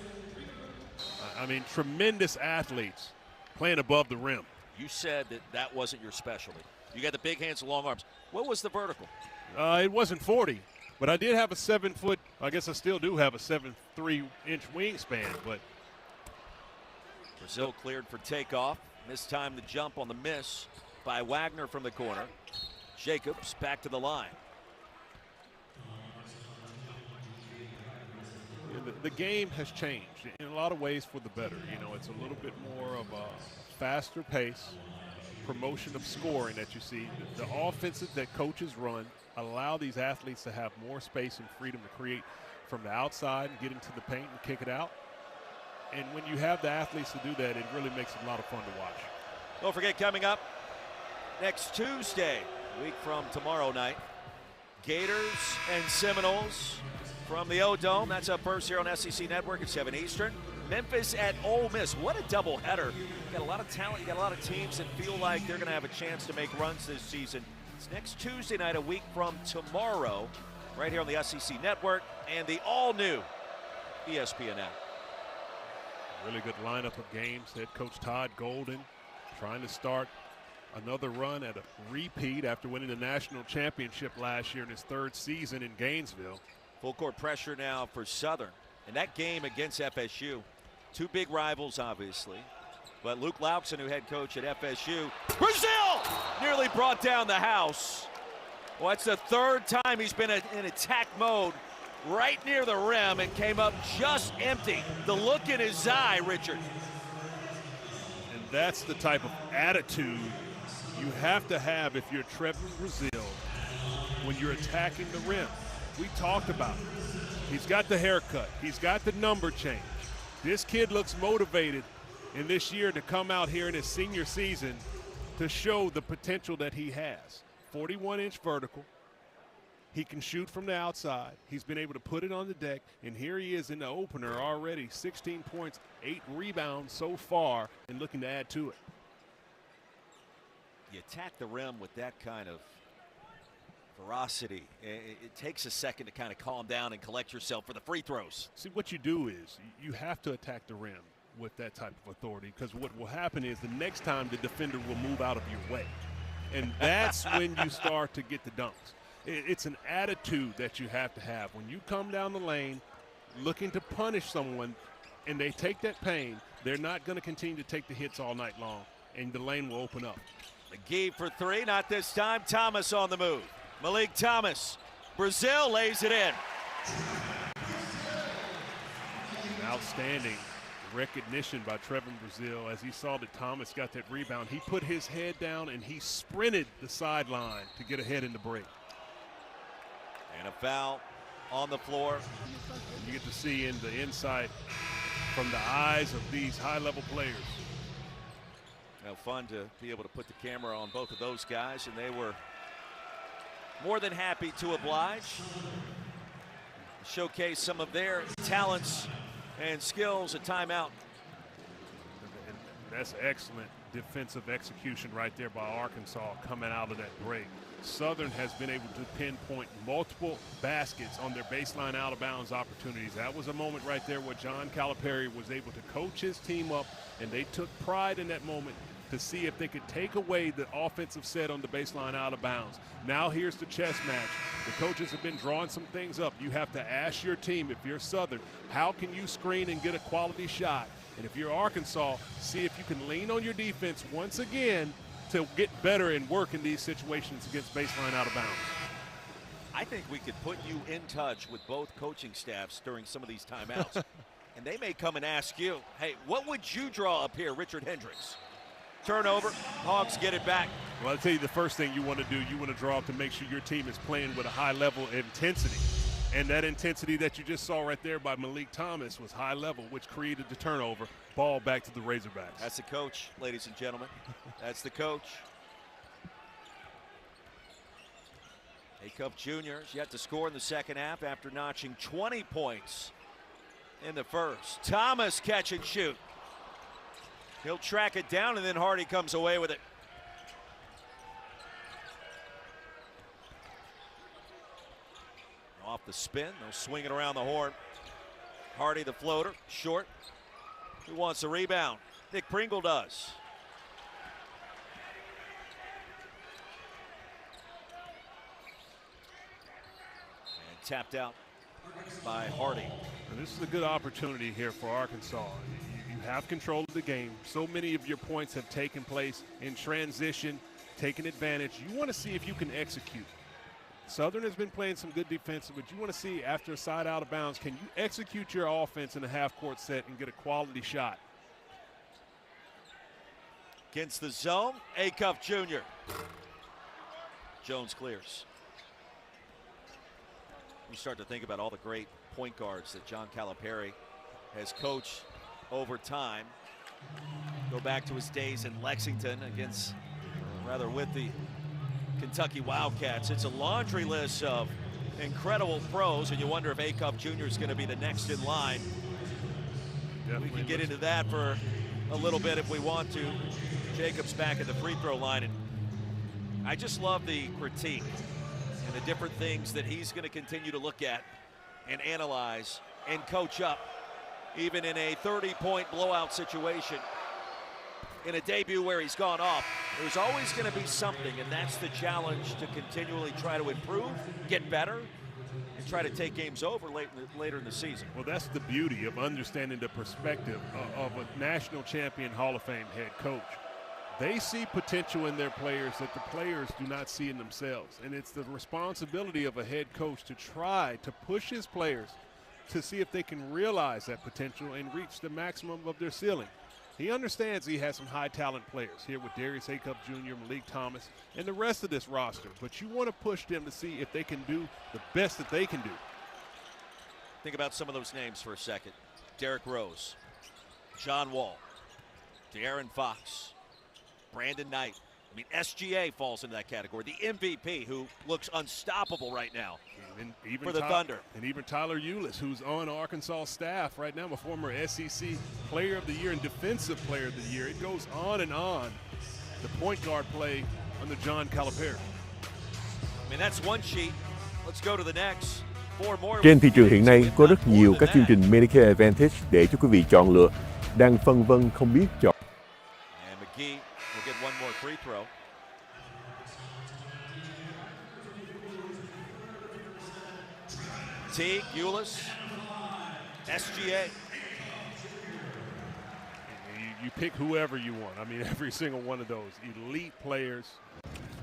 I mean, tremendous athletes playing above the rim. You said that wasn't your specialty. You got the big hands and long arms. What was the vertical? It wasn't 40, but I did have a 7-foot, I guess I still do have a 7'3" wingspan, but. Brazil cleared for takeoff. Missed time the jump on the miss by Wagner from the corner. Jacobs back to the line. The game has changed in a lot of ways for the better. You know, it's a little bit more of a faster pace, promotion of scoring that you see. The offenses that coaches run allow these athletes to have more space and freedom to create from the outside and get into the paint and kick it out. And when you have the athletes to do that, it really makes it a lot of fun to watch. Don't forget, coming up next Tuesday, a week from tomorrow night, Gators and Seminoles from the O-Dome. That's up first here on SEC Network at 7 Eastern. Memphis at Ole Miss. What a doubleheader. You got a lot of talent. You got a lot of teams that feel like they're going to have a chance to make runs this season. It's next Tuesday night, a week from tomorrow, right here on the SEC Network and the all-new ESPN app. Really good lineup of games. Head coach Todd Golden trying to start another run at a repeat after winning the national championship last year in his 3rd season in Gainesville. Full court pressure now for Southern. And that game against FSU, 2 big rivals, obviously. But Luke Laukson, who head coach at FSU, Brazil nearly brought down the house. Well, that's the 3rd time he's been in attack mode right near the rim and came up just empty. The look in his eye, Richard. And that's the type of attitude you have to have if you're Trevin Brazil when you're attacking the rim. We talked about it. He's got the haircut. He's got the number change. This kid looks motivated in this year to come out here in his senior season to show the potential that he has. 41-inch vertical. He can shoot from the outside. He's been able to put it on the deck, and here he is in the opener already. 16 points, 8 rebounds so far, and looking to add to it. You attack the rim with that kind of ferocity. It takes a second to kind of calm down and collect yourself for the free throws. See, what you do is you have to attack the rim with that type of authority, because what will happen is the next time the defender will move out of your way. And that's when you start to get the dunks. It's an attitude that you have to have. When you come down the lane looking to punish someone and they take that pain, they're not going to continue to take the hits all night long, and the lane will open up. McGee for three, not this time. Thomas on the move. Malik Thomas. Brazil lays it in. Outstanding recognition by Trevin Brazil as he saw that Thomas got that rebound. He put his head down and he sprinted the sideline to get ahead in the break. And a foul on the floor. You get to see in the insight from the eyes of these high-level players. Now, fun to be able to put the camera on both of those guys, and they were more than happy to oblige. Showcase some of their talents and skills. A timeout. And that's excellent defensive execution right there by Arkansas coming out of that break. Southern has been able to pinpoint multiple baskets on their baseline out of bounds opportunities. That was a moment right there where John Calipari was able to coach his team up, and they took pride in that moment to see if they could take away the offensive set on the baseline out of bounds. Now here's the chess match. The coaches have been drawing some things up. You have to ask your team, if you're Southern, how can you screen and get a quality shot? And if you're Arkansas, see if you can lean on your defense once again to get better and work in these situations against baseline out of bounds. I think we could put you in touch with both coaching staffs during some of these timeouts. And they may come and ask you, hey, what would you draw up here, Richard Hendricks? Turnover, Hogs get it back. Well, I'll tell you the first thing you want to do, you want to draw up to make sure your team is playing with a high level of intensity. And that intensity that you just saw right there by Malik Thomas was high level, which created the turnover. Ball back to the Razorbacks. That's the coach, ladies and gentlemen. That's the coach. Acuff Jr. yet to score in the second half after notching 20 points in the first. Thomas catch and shoot. He'll track it down, and then Hardy comes away with it. Off the spin, they'll swing it around the horn. Hardy the floater, short. Who wants the rebound? Nick Pringle does. And tapped out by Hardy. And this is a good opportunity here for Arkansas. You have control of the game. So many of your points have taken place in transition, taking advantage. You want to see if you can execute. Southern has been playing some good defense, but you want to see after a side out of bounds, can you execute your offense in a half-court set and get a quality shot? Against the zone, Acuff Jr. Jones clears. You start to think about all the great point guards that John Calipari has coached over time. Go back to his days in Lexington against, with the Kentucky Wildcats. It's a laundry list of incredible pros, and you wonder if Acuff Jr. is going to be the next in line. Definitely. We can get into that for a little bit if we want to. Jacobs back at the free throw line, and I just love the critique and the different things that he's going to continue to look at and analyze and coach up, even in a 30-point blowout situation. In a debut where he's gone off, there's always going to be something, and that's the challenge, to continually try to improve, get better, and try to take games over later in the season. Well, that's the beauty of understanding the perspective of a national champion Hall of Fame head coach. They see potential in their players that the players do not see in themselves, and it's the responsibility of a head coach to try to push his players to see if they can realize that potential and reach the maximum of their ceiling. He understands he has some high talent players here with Darius Acuff Jr., Malik Thomas, and the rest of this roster. But you want to push them to see if they can do the best that they can do. Think about some of those names for a second. Derrick Rose, John Wall, De'Aaron Fox, Brandon Knight, I mean, SGA falls into that category. The MVP, who looks unstoppable right now even for the Thunder. And even Tyler Ulis, who's on Arkansas staff right now, a former SEC Player of the Year and Defensive Player of the Year. It goes on and on. The point guard play under John Calipari. I mean, that's one sheet. Let's go to the next. Four more. Trên thị trường hiện nay có rất nhiều các chương trình Medicare Advantage để cho quý vị chọn lựa. Đang phân vân không biết chọn. And McGee will get one more free throw. Teague, Ulis, SGA. You pick whoever you want. I mean, every single one of those elite players,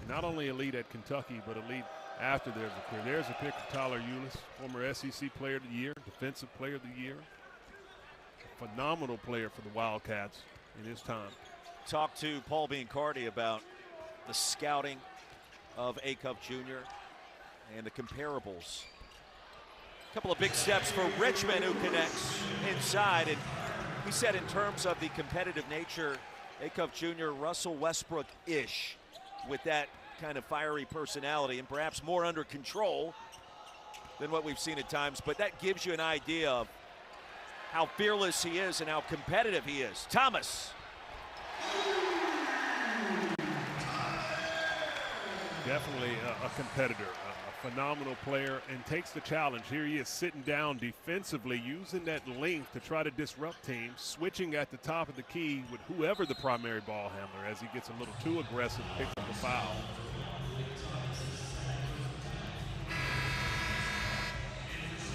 not only elite at Kentucky, but elite after their career. There's a pick of Tyler Ulis, former SEC Player of the Year, Defensive Player of the Year. A phenomenal player for the Wildcats in his time. Talked to Paul Biancardi about the scouting of Acuff Jr. and the comparables. A couple of big steps for Richmond, who connects inside. And he said in terms of the competitive nature, Acuff Jr., Russell Westbrook-ish, with that kind of fiery personality and perhaps more under control than what we've seen at times. But that gives you an idea of how fearless he is and how competitive he is. Thomas. Definitely a competitor, a phenomenal player, and takes the challenge. Here he is sitting down defensively, using that length to try to disrupt teams, switching at the top of the key with whoever the primary ball handler as he gets a little too aggressive, picks up the foul.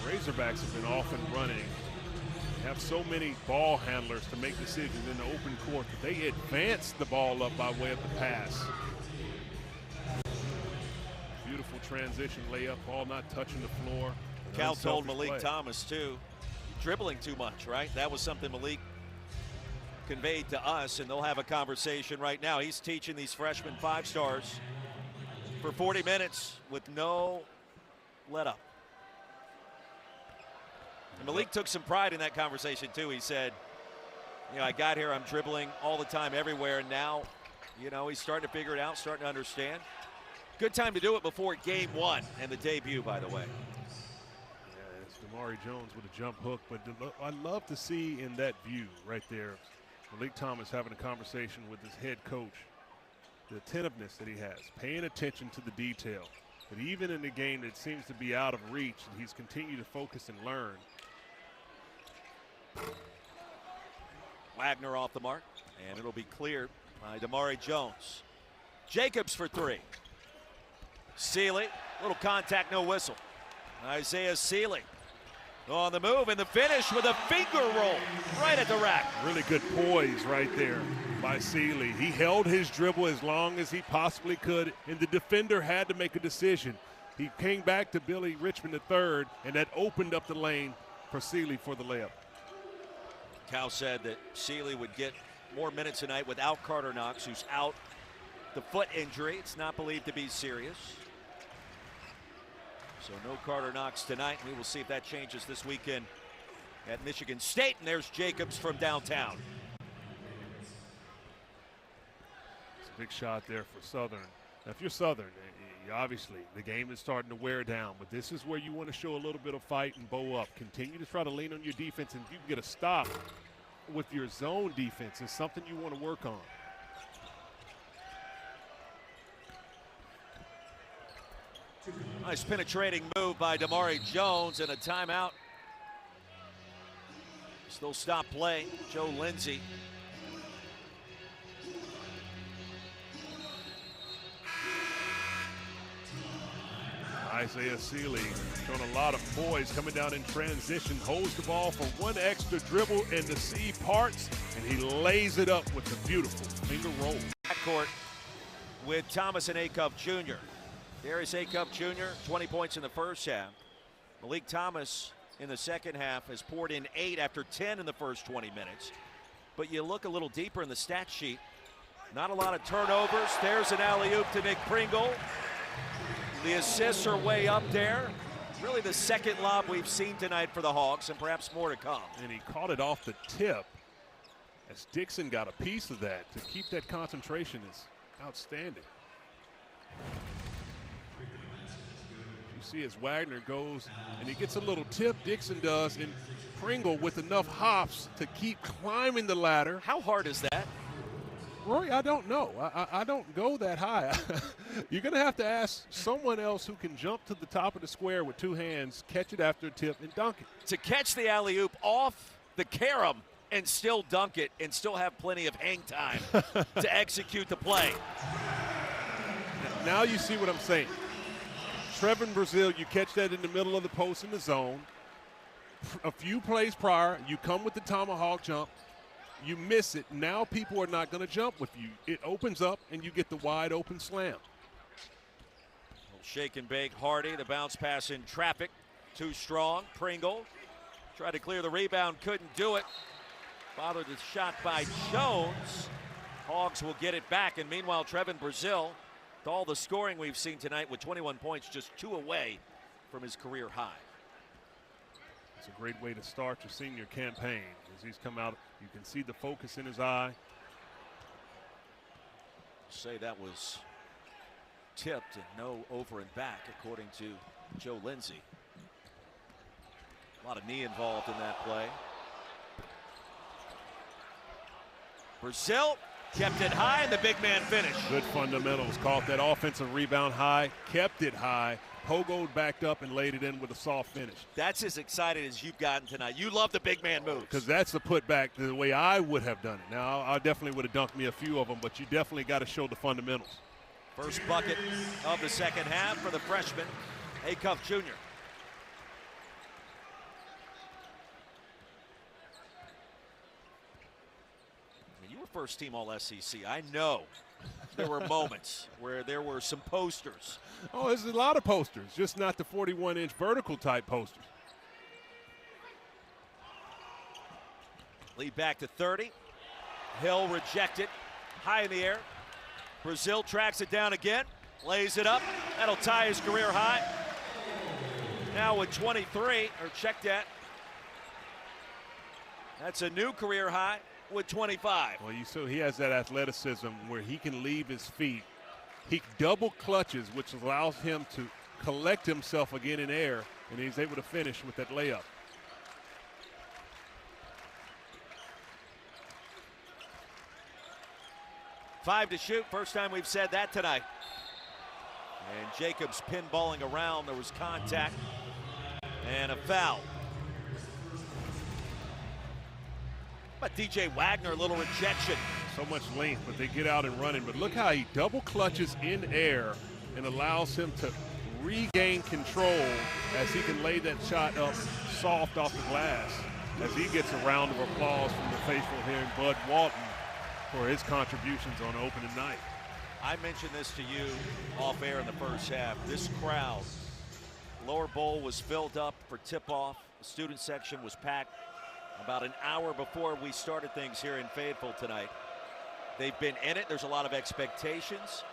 The Razorbacks have been off and running. They have so many ball handlers to make decisions in the open court that they advance the ball up by way of the pass. Beautiful transition layup, ball not touching the floor. Cal told Malik Thomas, too, dribbling too much, right? That was something Malik conveyed to us, and they'll have a conversation right now. He's teaching these freshman five-stars for 40 minutes with no let-up. And Malik took some pride in that conversation, too. He said, you know, I got here, I'm dribbling all the time everywhere, and now, you know, he's starting to figure it out, starting to understand. Good time to do it before game one and the debut, by the way. Yeah, it's Damari Jones with a jump hook, but I love to see in that view right there, Malik Thomas having a conversation with his head coach, the attentiveness that he has, paying attention to the detail. But even in a game that seems to be out of reach, he's continued to focus and learn. Wagner off the mark, and it'll be cleared by Damari Jones. Jacobs for three. Sealy, little contact, no whistle. Isaiah Sealy on the move, and the finish with a finger roll right at the rack. Really good poise right there by Sealy. He held his dribble as long as he possibly could, and the defender had to make a decision. He came back to Billy Richmond III, and that opened up the lane for Sealy for the layup. Cal said that Sealy would get more minutes tonight without Carter Knox, who's out. The foot injury, it's not believed to be serious. So no Carter Knox tonight. We will see if that changes this weekend at Michigan State. And there's Jacobs from downtown. It's a big shot there for Southern. Now, if you're Southern, obviously the game is starting to wear down, but this is where you want to show a little bit of fight and bow up. Continue to try to lean on your defense, and if you can get a stop with your zone defense, it's something you want to work on. Nice penetrating move by Damari Jones, and a timeout. Still stop play. Joe Lindsay. Isaiah Sealy showing a lot of poise, coming down in transition, holds the ball for one extra dribble, and the sea parts, and he lays it up with a beautiful finger roll. Backcourt with Thomas and Acuff Jr. Darius Acuff Jr., 20 points in the first half. Malik Thomas in the second half has poured in 8 after 10 in the first 20 minutes. But you look a little deeper in the stat sheet. Not a lot of turnovers. There's an alley-oop to Nick Pringle. The assists are way up there. Really the second lob we've seen tonight for the Hawks, and perhaps more to come. And he caught it off the tip as Dixon got a piece of that to keep that concentration. As Outstanding. You see as Wagner goes and he gets a little tip, Dixon does, and Pringle with enough hops to keep climbing the ladder. How hard is that? Roy, I don't know. I don't go that high. You're going to have to ask someone else who can jump to the top of the square with two hands, catch it after a tip, and dunk it. To catch the alley-oop off the carom and still dunk it and still have plenty of hang time to execute the play. Now you see what I'm saying. Trevin Brazile, you catch that in the middle of the post in the zone. A few plays prior, you come with the tomahawk jump. You miss it. Now people are not going to jump with you. It opens up, and you get the wide open slam. Shake and bake Hardy. The bounce pass in traffic. Too strong. Pringle tried to clear the rebound. Couldn't do it. Bothered the shot by Jones. Hogs will get it back. And meanwhile, Trevin Brazile, with all the scoring we've seen tonight with 21 points, just 2 away from his career high. It's a great way to start your senior campaign. As he's come out, you can see the focus in his eye. Say that was tipped and no over and back, according to Joe Lindsay. A lot of knee involved in that play. Brazile kept it high, and the big man finished. Good fundamentals. Caught that offensive rebound high, kept it high, pogoed backed up, and laid it in with a soft finish. That's as excited as you've gotten tonight. You love the big man moves. Because that's the putback the way I would have done it. Now, I definitely would have dunked me a few of them, but you definitely got to show the fundamentals. First bucket of the second half for the freshman, Acuff Jr. You were first team All-SEC. I know there were moments where there were some posters. Oh, there's a lot of posters, just not the 41-inch vertical type posters. Lead back to 30. Hill rejected, high in the air. Brazile tracks it down again, lays it up. That'll tie his career high. Now with 23, or check that. That's a new career high with 25. Well, so he has that athleticism where he can leave his feet. He double clutches, which allows him to collect himself again in air, and he's able to finish with that layup. Five to shoot, first time we've said that tonight. And Jacobs pinballing around, there was contact and a foul. But DJ Wagner, a little rejection. So much length, but they get out and running. But look how he double clutches in air and allows him to regain control as he can lay that shot up soft off the glass, as he gets a round of applause from the faithful here in Bud Walton for his contributions on opening night. I mentioned this to you off air in the first half. This crowd, lower bowl was filled up for tip-off. The student section was packed about an hour before we started things here in Fayetteville tonight. They've been in it. There's a lot of expectations.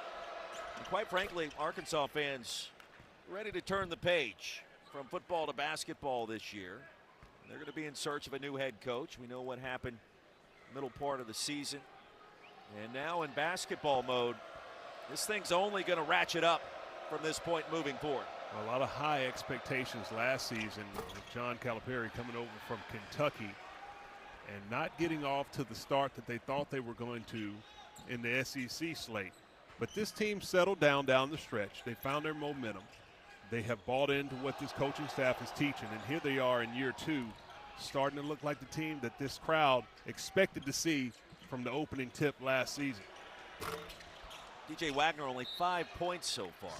And quite frankly, Arkansas fans ready to turn the page from football to basketball this year. They're going to be in search of a new head coach. We know what happened middle part of the season. And now in basketball mode, this thing's only going to ratchet up from this point moving forward. A lot of high expectations last season with John Calipari coming over from Kentucky and not getting off to the start that they thought they were going to in the SEC slate. But this team settled down the stretch. They found their momentum. They have bought into what this coaching staff is teaching, and here they are in year 2, starting to look like the team that this crowd expected to see from the opening tip last season. DJ Wagner only 5 points so far.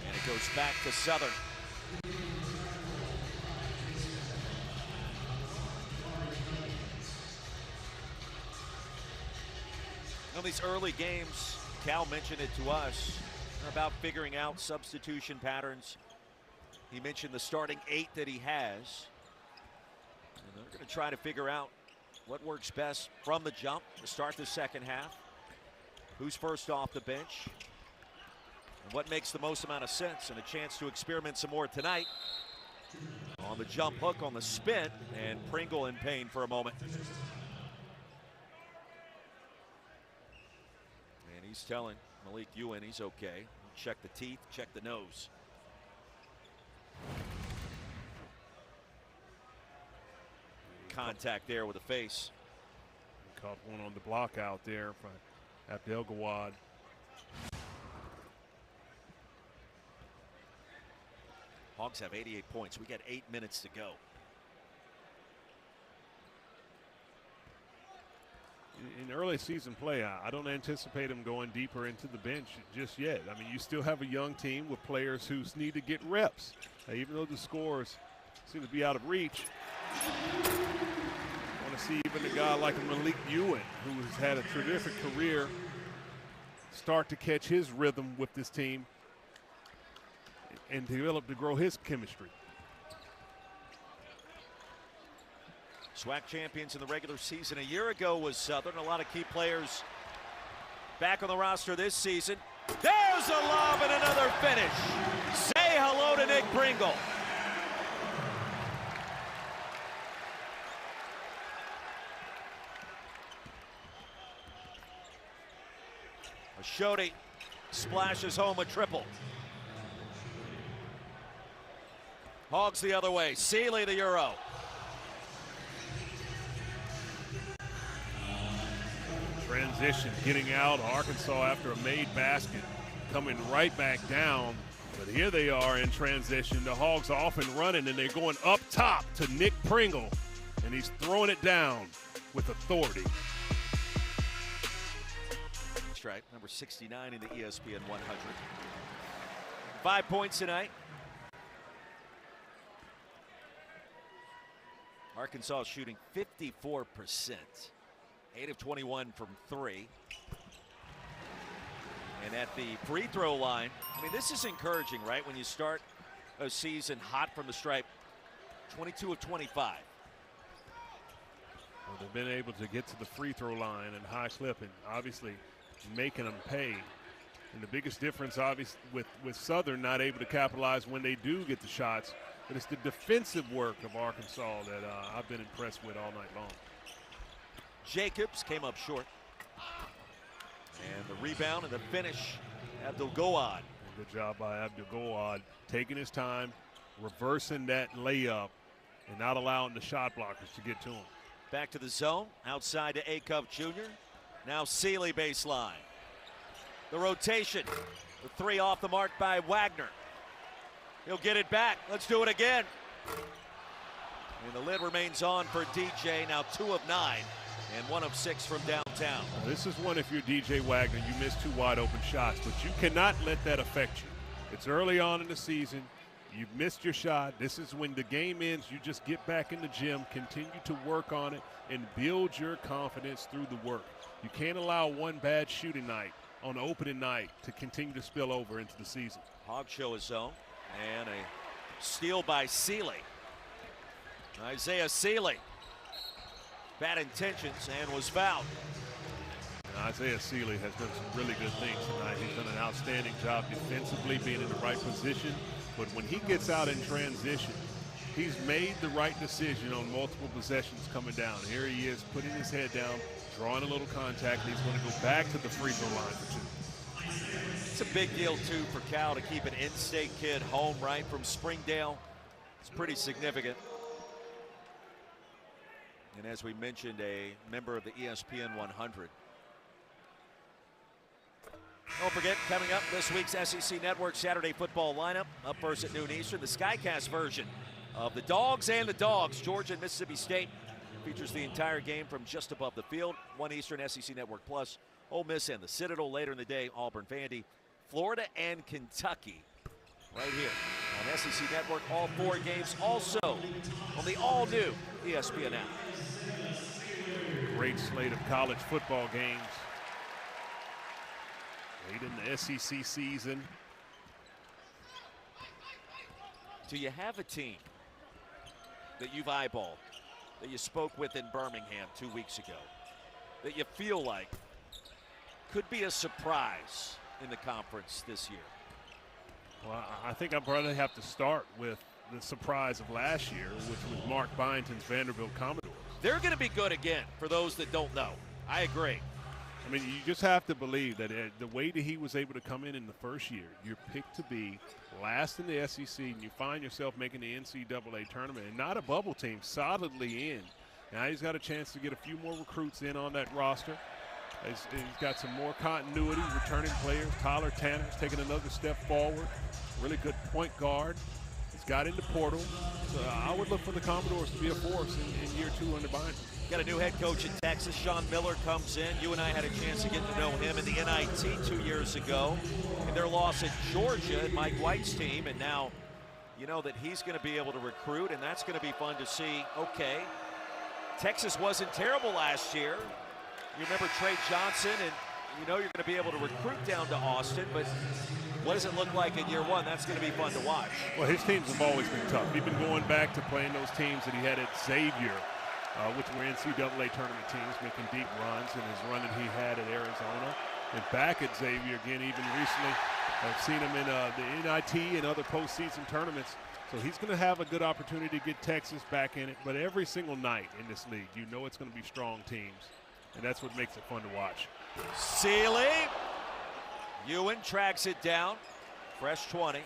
And it goes back to Southern. You know, these early games, Cal mentioned it to us, are about figuring out substitution patterns. He mentioned the starting 8 that he has. And they're going to try to figure out what works best from the jump to start the second half. Who's first off the bench? And what makes the most amount of sense, and a chance to experiment some more tonight. On the jump hook, on the spin, and Pringle in pain for a moment. And He's telling Malik Ewan he's okay. Check the teeth, check the nose. Contact there with the face. Caught one on the block out there from Abdelgawad. Hogs have 88 points. We got 8 minutes to go. In early season play, I don't anticipate them going deeper into the bench just yet. I mean, you still have a young team with players who need to get reps. Even though the scores seem to be out of reach, I want to see even a guy like Malik Ewan, who has had a terrific career, start to catch his rhythm with this team and develop to grow his chemistry. SWAC champions in the regular season a year ago was Southern. A lot of key players back on the roster this season. There's a lob and another finish. Say hello to Nick Pringle. Ashodi splashes home a triple. Hogs the other way. Seeley the Euro. Transition, getting out. Arkansas after a made basket, coming right back down. But here they are in transition. The Hogs off and running, and they're going up top to Nick Pringle, and he's throwing it down with authority. Stripe, number 69 in the ESPN 100. 5 points tonight. Arkansas shooting 54%. 8 of 21 from 3. And at the free throw line, I mean, this is encouraging, right? When you start a season hot from the stripe, 22 of 25. Well, they've been able to get to the free throw line and high clip, and obviously making them pay. And the biggest difference, obviously, with Southern not able to capitalize when they do get the shots, but it's the defensive work of Arkansas that I've been impressed with all night long. Jacobs came up short. And the rebound and the finish, Abdelgawad. Good job by Abdelgawad, taking his time, reversing that layup, and not allowing the shot blockers to get to him. Back to the zone, outside to Acuff Jr. Now Seeley baseline. The rotation, the three off the mark by Wagner. He'll get it back. Let's do it again. And the lid remains on for DJ, now 2 of 9. And 1 of 6 from downtown. Well, this is one, if you're DJ Wagner, you missed 2 wide open shots, but you cannot let that affect you. It's early on in the season. You've missed your shot. This is when the game ends. You just get back in the gym, continue to work on it, and build your confidence through the work. You can't allow one bad shooting night on opening night to continue to spill over into the season. Hog show his zone, and a steal by Seeley. Isaiah Seeley. Bad intentions and was fouled. And Isaiah Seeley has done some really good things tonight. He's done an outstanding job defensively, being in the right position. But when he gets out in transition, he's made the right decision on multiple possessions coming down. Here he is putting his head down, drawing a little contact, and he's going to go back to the free throw line for 2. It's a big deal, too, for Cal to keep an in-state kid home, right, from Springdale. It's pretty significant. And as we mentioned, a member of the ESPN 100. Don't forget, coming up this week's SEC Network Saturday football lineup. Up first at noon Eastern, the Skycast version of the Dogs and the Dogs. Georgia and Mississippi State features the entire game from just above the field. 1 Eastern, SEC Network Plus. Ole Miss and the Citadel later in the day. Auburn, Vandy, Florida, and Kentucky right here on SEC Network. All 4 games also on the all-new ESPN app. Great slate of college football games late in the SEC season. Do you have a team that you've eyeballed, that you spoke with in Birmingham 2 weeks ago, that you feel like could be a surprise in the conference this year? Well, I think I'd probably have to start with the surprise of last year, which was Mark Byington's Vanderbilt Commodores. They're going to be good again, for those that don't know. I agree. I I mean, you just have to believe that the way that he was able to come in the first year, you're picked to be last in the SEC, and you find yourself making the NCAA tournament, and not a bubble team, solidly in. Now he's got a chance to get a few more recruits in on that roster. He's got some more continuity, returning players. Tyler Tanner's taking another step forward. Really good point guard. He's got in the portal. So I would look for the Commodores to be a force in year 2 under Bynum. Got a new head coach in Texas. Sean Miller comes in. You and I had a chance to get to know him in the NIT 2 years ago. In their loss at Georgia, Mike White's team. And now you know that he's going to be able to recruit, and that's going to be fun to see. Okay, Texas wasn't terrible last year. You remember Trey Johnson, and you know you're going to be able to recruit down to Austin, but what does it look like in year 1? That's going to be fun to watch. Well, his teams have always been tough. He's been going back to playing those teams that he had at Xavier, which were NCAA tournament teams, making deep runs, and his run that he had at Arizona. And back at Xavier again, even recently. I've seen him in the NIT and other postseason tournaments. So he's going to have a good opportunity to get Texas back in it. But every single night in this league, you know it's going to be strong teams. And that's what makes it fun to watch. Sealy. Ewan tracks it down. Fresh 20.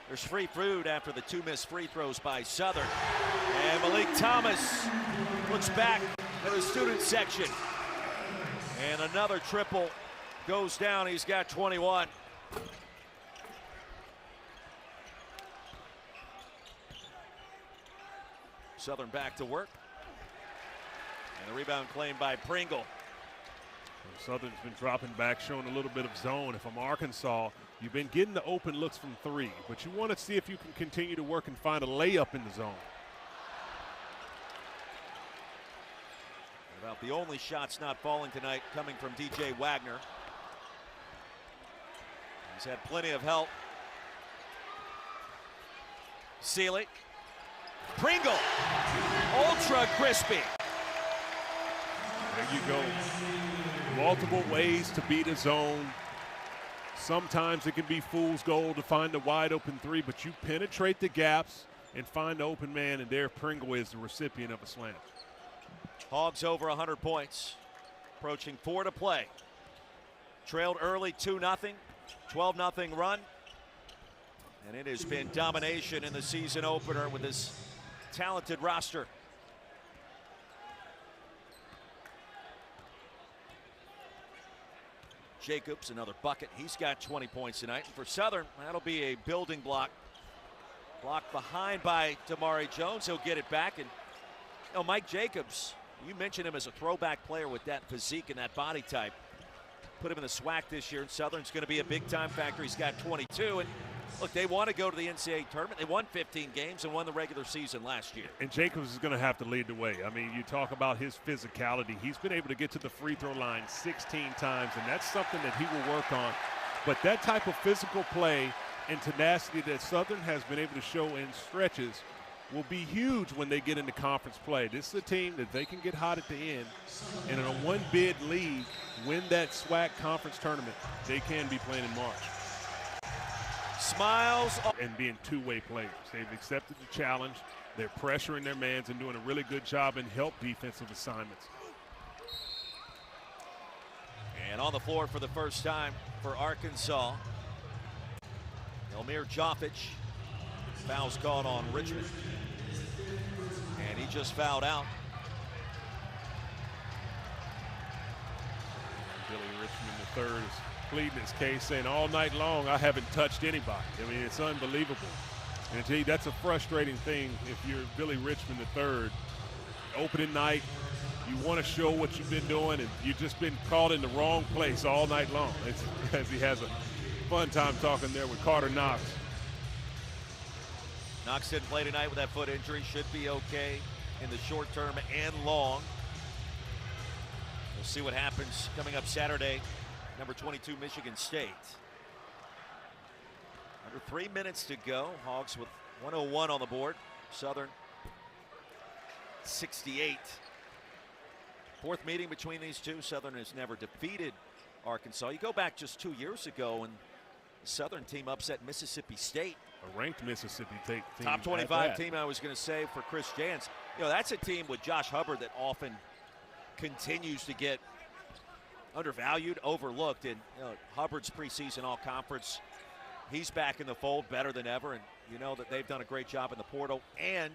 There's free food after the 2 missed free throws by Southern. And Malik Thomas looks back at the student section. And another triple goes down. He's got 21. Southern back to work. And the rebound claimed by Pringle. Southern's been dropping back, showing a little bit of zone. If I'm Arkansas, you've been getting the open looks from 3, but you want to see if you can continue to work and find a layup in the zone. About the only shots not falling tonight coming from DJ Wagner. He's had plenty of help. Sealy. Pringle. Ultra crispy. There you go. Multiple ways to beat a zone. Sometimes it can be fool's gold to find a wide open 3, but you penetrate the gaps and find the open man, and there Pringle is the recipient of a slam. Hogs over 100 points. Approaching 4 to play. Trailed early 2-0. 12-0 run. And it has been domination in the season opener with this talented roster. Jacobs, another bucket. He's got 20 points tonight. And for Southern, that'll be a building block. Blocked behind by Damari Jones. He'll get it back. And you know, Mike Jacobs, you mentioned him as a throwback player with that physique and that body type. Put him in the SWAC this year, and Southern's going to be a big-time factor. He's got 22. And look, they want to go to the NCAA tournament. They won 15 games and won the regular season last year. And Jacobs is going to have to lead the way. I mean, you talk about his physicality. He's been able to get to the free throw line 16 times, and that's something that he will work on. But that type of physical play and tenacity that Southern has been able to show in stretches will be huge when they get into conference play. This is a team that they can get hot at the end, and in a one-bid league, win that SWAC conference tournament. They can be playing in March. Smiles. And being two-way players. They've accepted the challenge. They're pressuring their mans and doing a really good job in help defensive assignments. And on the floor for the first time for Arkansas, Elmir Jovic. Foul's called on Richmond. And he just fouled out. Billy Richmond III is pleading his case, saying all night long I haven't touched anybody. I mean, it's unbelievable. And to you, that's a frustrating thing if you're Billy Richmond III. Opening night, you want to show what you've been doing, and you've just been caught in the wrong place all night long. As he has a fun time talking there with Carter Knox. Knox didn't play tonight with that foot injury. Should be okay in the short term and long. We'll see what happens coming up Saturday. Number 22, Michigan State. Under 3 minutes to go. Hogs with 101 on the board. Southern 68. Fourth meeting between these two. Southern has never defeated Arkansas. You go back just 2 years ago, and the Southern team upset Mississippi State. A ranked Mississippi State team. Top 25 team, I was going to say, for Chris Jans. You know, that's a team with Josh Hubbard that often continues to get undervalued, overlooked. And Hubbard's preseason all-conference, he's back in the fold better than ever. And you know that they've done a great job in the portal and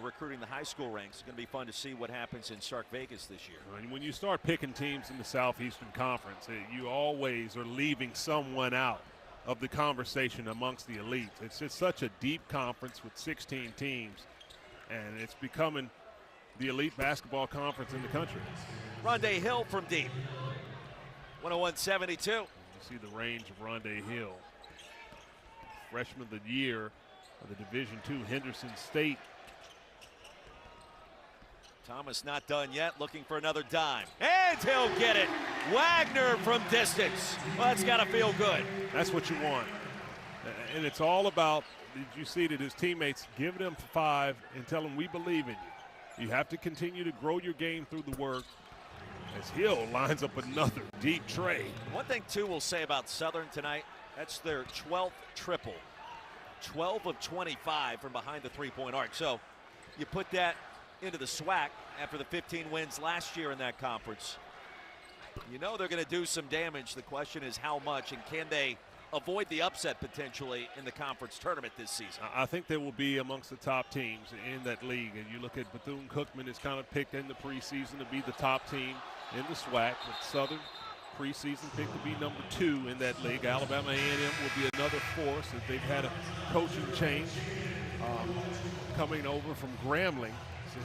recruiting the high school ranks. It's going to be fun to see what happens in Stark Vegas this year. And when you start picking teams in the Southeastern Conference, you always are leaving someone out of the conversation amongst the elites. It's just such a deep conference with 16 teams, and it's becoming the elite basketball conference in the country. Rondé Hill from deep. 101-72. You see the range of Rondé Hill. Freshman of the year of the Division II Henderson State. Thomas not done yet, looking for another dime. And he'll get it. Wagner from distance. Well, that's got to feel good. That's what you want. And it's all about, did you see that his teammates give them 5 and tell them we believe in you. You have to continue to grow your game through the work. As Hill lines up another deep tray. One thing, too, we'll say about Southern tonight, that's their 12th triple. 12 of 25 from behind the three-point arc. So you put that into the SWAC after the 15 wins last year in that conference. You know they're going to do some damage. The question is how much, and can they avoid the upset potentially in the conference tournament this season? I think they will be amongst the top teams in that league. And you look at Bethune-Cookman is kind of picked in the preseason to be the top team in the SWAC. But Southern preseason picked to be number 2 in that league. Alabama A&M will be another force as they've had a coaching change coming over from Grambling.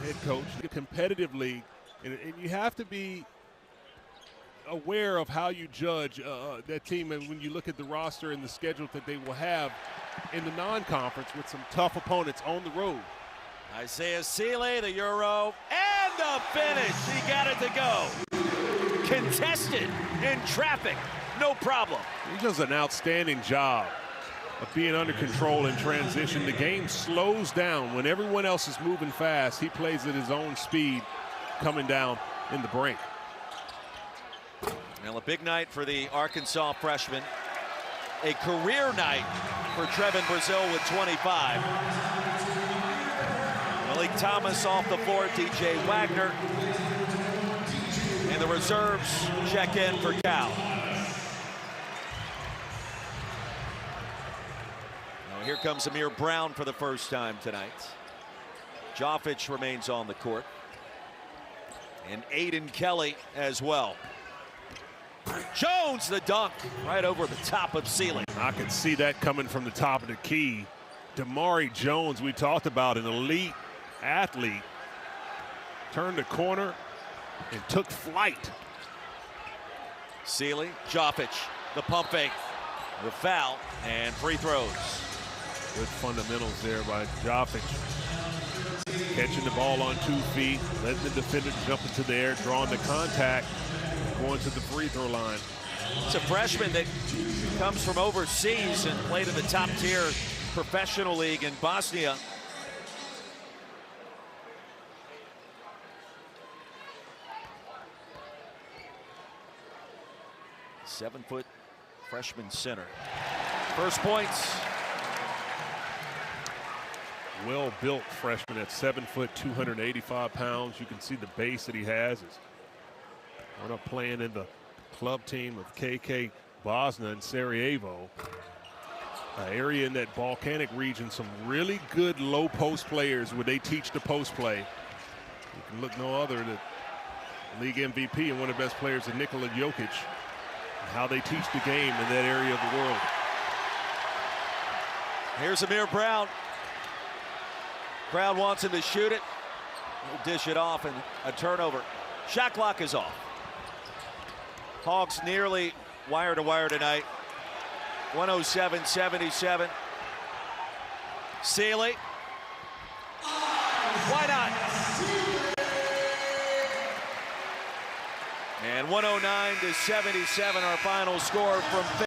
Head coach, a competitive league, and you have to be aware of how you judge that team. And when you look at the roster and the schedule that they will have in the non-conference with some tough opponents on the road. Isaiah Seeley, the Euro, and the finish. He got it to go. Contested in traffic, no problem. He does an outstanding job of being under control in transition. The game slows down. When everyone else is moving fast, he plays at his own speed coming down in the break. Well, a big night for the Arkansas freshman. A career night for Trevin Brazil with 25. Malik Thomas off the floor, DJ Wagner. And the reserves check in for Cal. Here comes Amir Brown for the first time tonight. Joffich remains on the court. And Aiden Kelly as well. Jones, the dunk, right over the top of Seeley. I could see that coming from the top of the key. Damari Jones, we talked about, an elite athlete. Turned the corner and took flight. Seeley, Joffich, the pump fake, the foul, and free throws. Good fundamentals there by Joffich. Catching the ball on 2 feet, letting the defender jump into the air, drawing the contact, going to the free throw line. It's a freshman that comes from overseas and played in the top tier professional league in Bosnia. Seven-foot freshman center. First points. Well-built freshman at 7 foot, 285 pounds. You can see the base that he has. We're not playing in the club team of KK Bosna and Sarajevo. An area in that Balkanic region, some really good low post players where they teach the post play. You can look no other than league MVP and one of the best players in Nikola Jokic, and how they teach the game in that area of the world. Here's Amir Brown. Crowd wants him to shoot it. He'll dish it off, and a turnover. Shot clock is off. Hawks nearly wire to wire tonight. 107-77. Seeley. Why not? And 109-77, our final score from